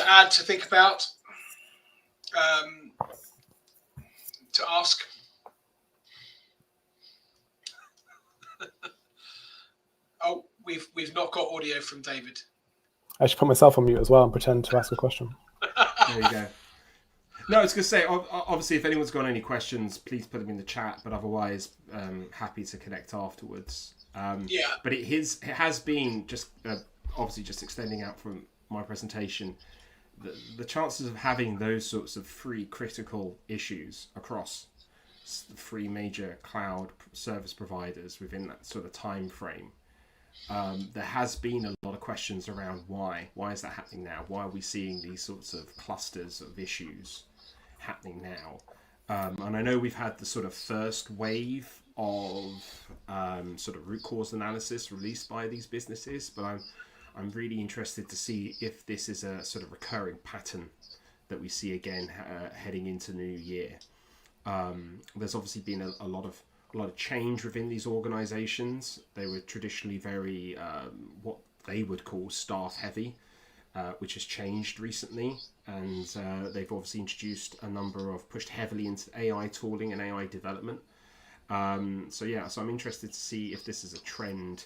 add, to think about, to ask? Oh, we've not got audio from David. I should put myself on mute as well and pretend to ask a question. There you go. No, I was going to say, obviously, if anyone's got any questions, please put them in the chat. But otherwise, happy to connect afterwards. Yeah. But it has been just obviously just extending out from my presentation. The chances of having those sorts of three critical issues across the three major cloud service providers within that sort of time frame. There has been a lot of questions around why is that happening now? Why are we seeing these sorts of clusters of issues happening now? And I know we've had the sort of first wave of sort of root cause analysis released by these businesses, but I'm really interested to see if this is a sort of recurring pattern that we see again heading into New Year. There's obviously been a lot of change within these organizations. They were traditionally very what they would call staff heavy, which has changed recently, and they've obviously introduced pushed heavily into AI tooling and AI development. So I'm interested to see if this is a trend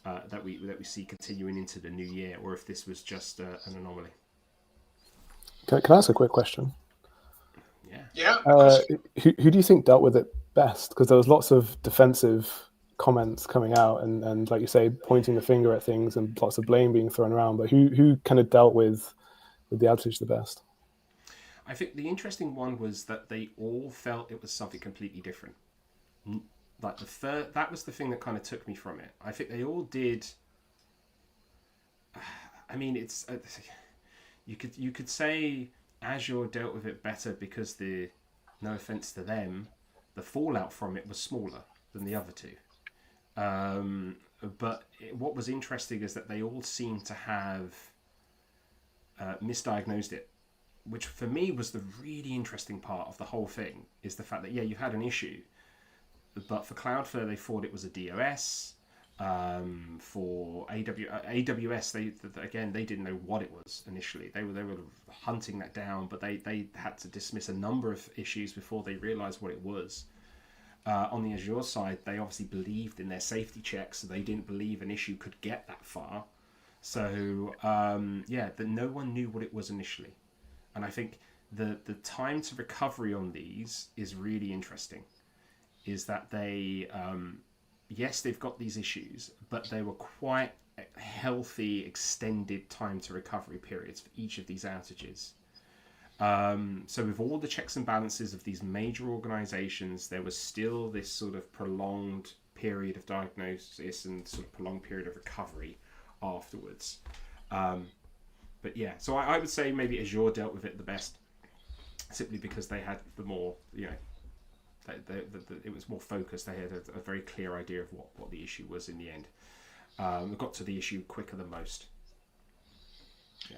that we see continuing into the new year, or if this was just an anomaly. Can I ask a quick question? Yeah. Who do you think dealt with it best? Because there was lots of defensive comments coming out and like you say, pointing the finger at things and lots of blame being thrown around. But who kind of dealt with the outage the best? I think the interesting one was that they all felt it was something completely different. Like that was the thing that kind of took me from it. I think they all did. I mean, it's you could say Azure dealt with it better because no offense to them, the fallout from it was smaller than the other two. But what was interesting is that they all seemed to have misdiagnosed it, which for me was the really interesting part of the whole thing, is the fact that, yeah, you had an issue, but for Cloudflare, they thought it was a DOS. For AWS, they didn't know what it was initially. They were hunting that down, but they had to dismiss a number of issues before they realized what it was. On the Azure side, they obviously believed in their safety checks, so they didn't believe an issue could get that far. So that no one knew what it was initially. And I think the time to recovery on these is really interesting. Is that they, yes, they've got these issues, but they were quite healthy, extended time to recovery periods for each of these outages. So with all the checks and balances of these major organizations, there was still this sort of prolonged period of diagnosis and sort of prolonged period of recovery afterwards. But yeah, so I would say maybe Azure dealt with it the best, simply because they had the more, it was more focused. They had a very clear idea of what the issue was in the end. We got to the issue quicker than most. Yeah.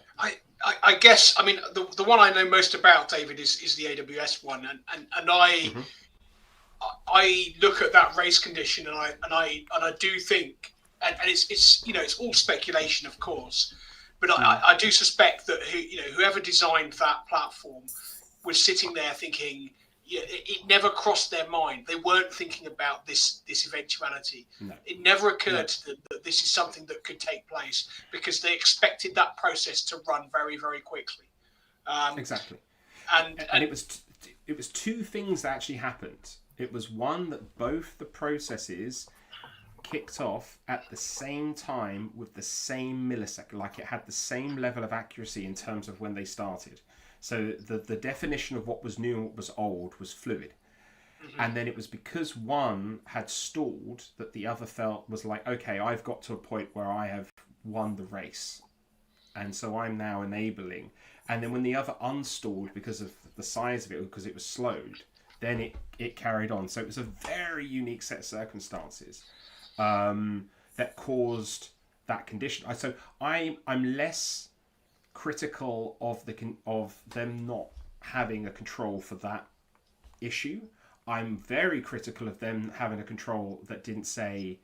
I guess, I mean, the one I know most about, David, is the AWS one, and I look at that race condition, and I do think, and it's all speculation, of course, but I do suspect that whoever designed that platform was sitting there thinking, it never crossed their mind. They weren't thinking about this eventuality. No. It never occurred to them that this is something that could take place, because they expected that process to run very, very quickly. Exactly. And it was two things that actually happened. It was one, that both the processes kicked off at the same time with the same millisecond, like it had the same level of accuracy in terms of when they started. So the definition of what was new and what was old was fluid. Mm-hmm. And then it was because one had stalled that the other felt was like, okay, I've got to a point where I have won the race. And so I'm now enabling. And then when the other unstalled because of the size of it, because it was slowed, then it carried on. So it was a very unique set of circumstances that caused that condition. So I'm less critical of them not having a control for that issue. I'm very critical of them having a control that didn't say,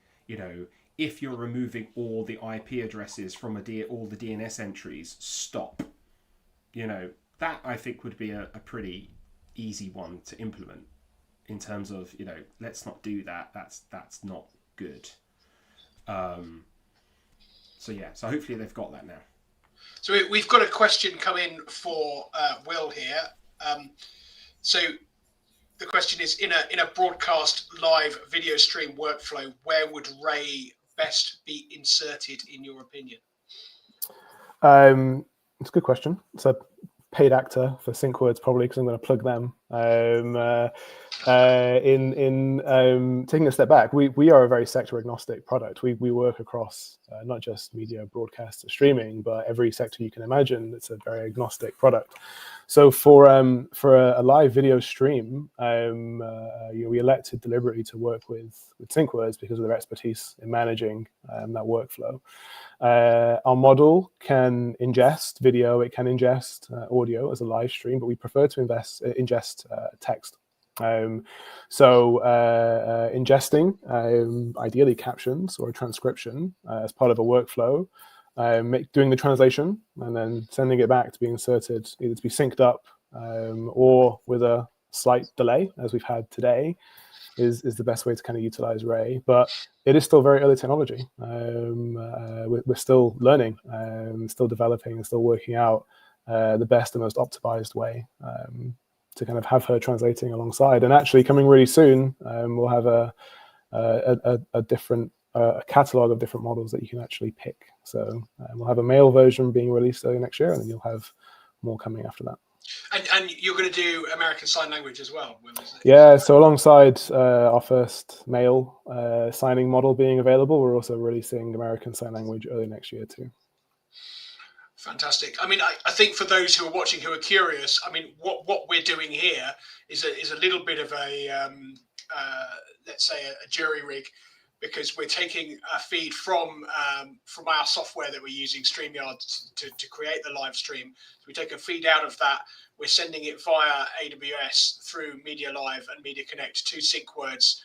if you're removing all the IP addresses from all the DNS entries, stop. That I think would be a pretty easy one to implement in terms of, let's not do that. That's not good. So hopefully they've got that now. So we've got a question come in for Will here. So the question is, in a broadcast live video stream workflow, where would Ray best be inserted, in your opinion? It's a good question. It's a paid actor for SyncWords, probably, because I'm going to plug them. In taking a step back, we are a very sector agnostic product. We work across not just media, broadcast, or streaming, but every sector you can imagine. It's a very agnostic product. So for a live video stream, we elected deliberately to work with SyncWords because of their expertise in managing that workflow. Our model can ingest video, it can ingest audio as a live stream, but we prefer to ingest text. Ingesting ideally captions or a transcription as part of a workflow, doing the translation and then sending it back to be inserted, either to be synced up or with a slight delay, as we've had today, is the best way to kind of utilize Ray. But it is still very early technology. We're still learning, still developing, and still working out the best and most optimized way to kind of have her translating alongside. And actually coming really soon, we'll have a a different a catalog of different models that you can actually pick. So we'll have a male version being released early next year, and then you'll have more coming after that. And you're going to do American Sign Language as well? Yeah, so alongside our first male signing model being available, we're also releasing American Sign Language early next year too. Fantastic. I mean, I think for those who are watching who are curious, I mean, what we're doing here is a little bit of a, let's say, a jury rig, because we're taking a feed from our software that we're using, StreamYard, to create the live stream. So we take a feed out of that. We're sending it via AWS through Media Live and Media Connect to SyncWords,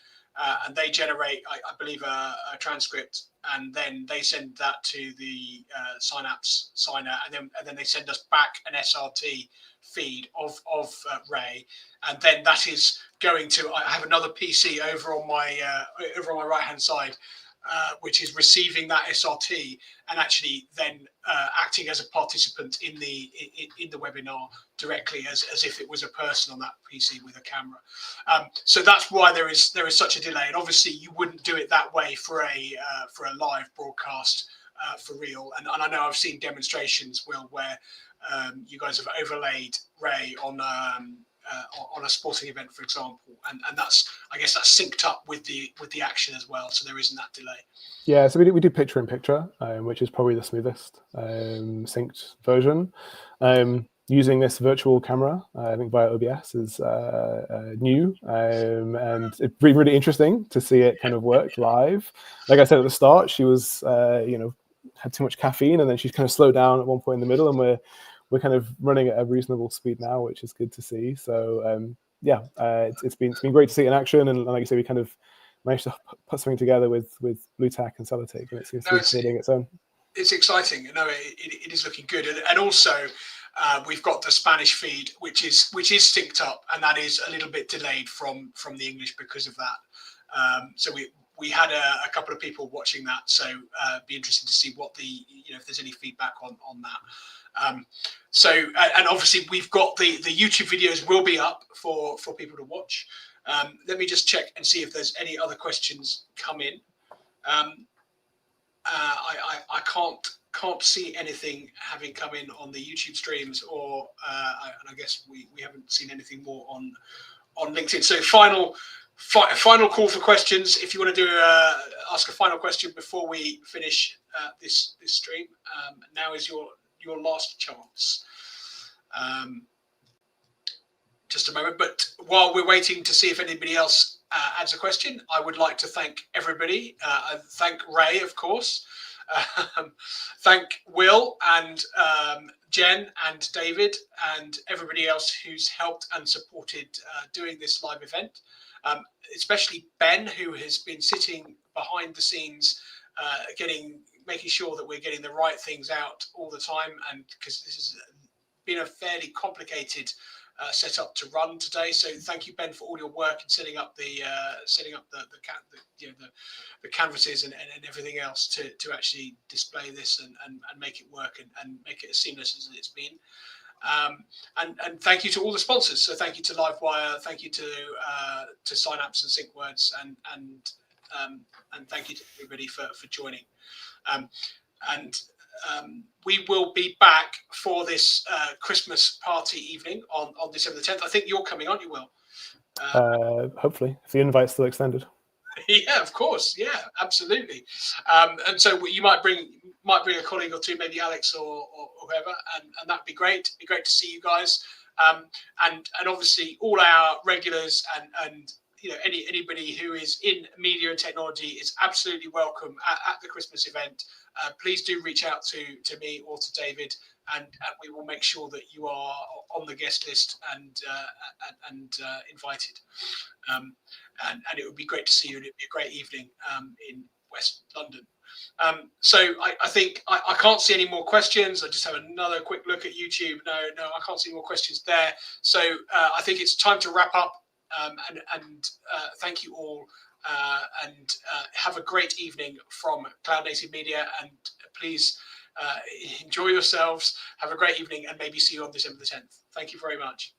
and they generate, I believe, a transcript, and then they send that to the Signapse signer, and then they send us back an SRT feed of Ray, and then that is going to. I have another PC over on my right hand side, which is receiving that SRT and actually then acting as a participant in the webinar directly, as if it was a person on that PC with a camera. So that's why there is such a delay. And obviously, you wouldn't do it that way for a live broadcast for real. And I know I've seen demonstrations, Will, where you guys have overlaid Ray on a sporting event, for example, and that's, I guess, that's synced up with the action as well, so there isn't that delay. Yeah, so we do picture in picture, which is probably the smoothest synced version. Using this virtual camera, I think via OBS, is new, and it's really interesting to see it kind of work live. Like I said at the start, she was had too much caffeine, and then she's kind of slowed down at one point in the middle, and we're kind of running at a reasonable speed now, which is good to see. So it's been great to see it in action, and like I say, we kind of managed to put something together with BlueTack and Sellotape, and it seems to be holding its own. It's exciting. No, it is looking good, and also we've got the Spanish feed, which is synced up, and that is a little bit delayed from the English because of that. So we had a couple of people watching that, so be interesting to see what if there's any feedback on that. So and obviously we've got the YouTube videos will be up for people to watch. Let me just check and see if there's any other questions come in. I can't see anything having come in on the YouTube streams, or and I guess we haven't seen anything more on LinkedIn. So final call for questions. If you want to do ask a final question before we finish this stream, now is your last chance. Just a moment, but while we're waiting to see if anybody else adds a question, I would like to thank everybody. Thank Ray, of course. Thank Will and Jen and David and everybody else who's helped and supported doing this live event. Especially Ben, who has been sitting behind the scenes, making sure that we're getting the right things out all the time, and because this has been a fairly complicated setup to run today. So thank you, Ben, for all your work in setting up the canvases and everything else to actually display this and make it work and make it as seamless as it's been. And thank you to all the sponsors. So thank you to LiveWire, thank you to Signapse and SyncWords, and thank you to everybody for joining. We will be back for this Christmas party evening on December the 10th. I think you're coming, aren't you, Will? Hopefully, if the invite's still extended. Yeah, of course. Yeah, absolutely. And so you might bring a colleague or two, maybe Alex or whoever, and that'd be great. It'd be great to see you guys. And obviously all our regulars and anybody who is in media and technology is absolutely welcome at the Christmas event. Please do reach out to me or to David, and we will make sure that you are on the guest list and invited. And it would be great to see you. It'd be a great evening in West London. So I think I can't see any more questions. I just have another quick look at YouTube. No, I can't see more questions there. So I think it's time to wrap up. And thank you all, and have a great evening from Cloud Native Media, and please enjoy yourselves, have a great evening, and maybe see you on December the 10th. Thank you very much.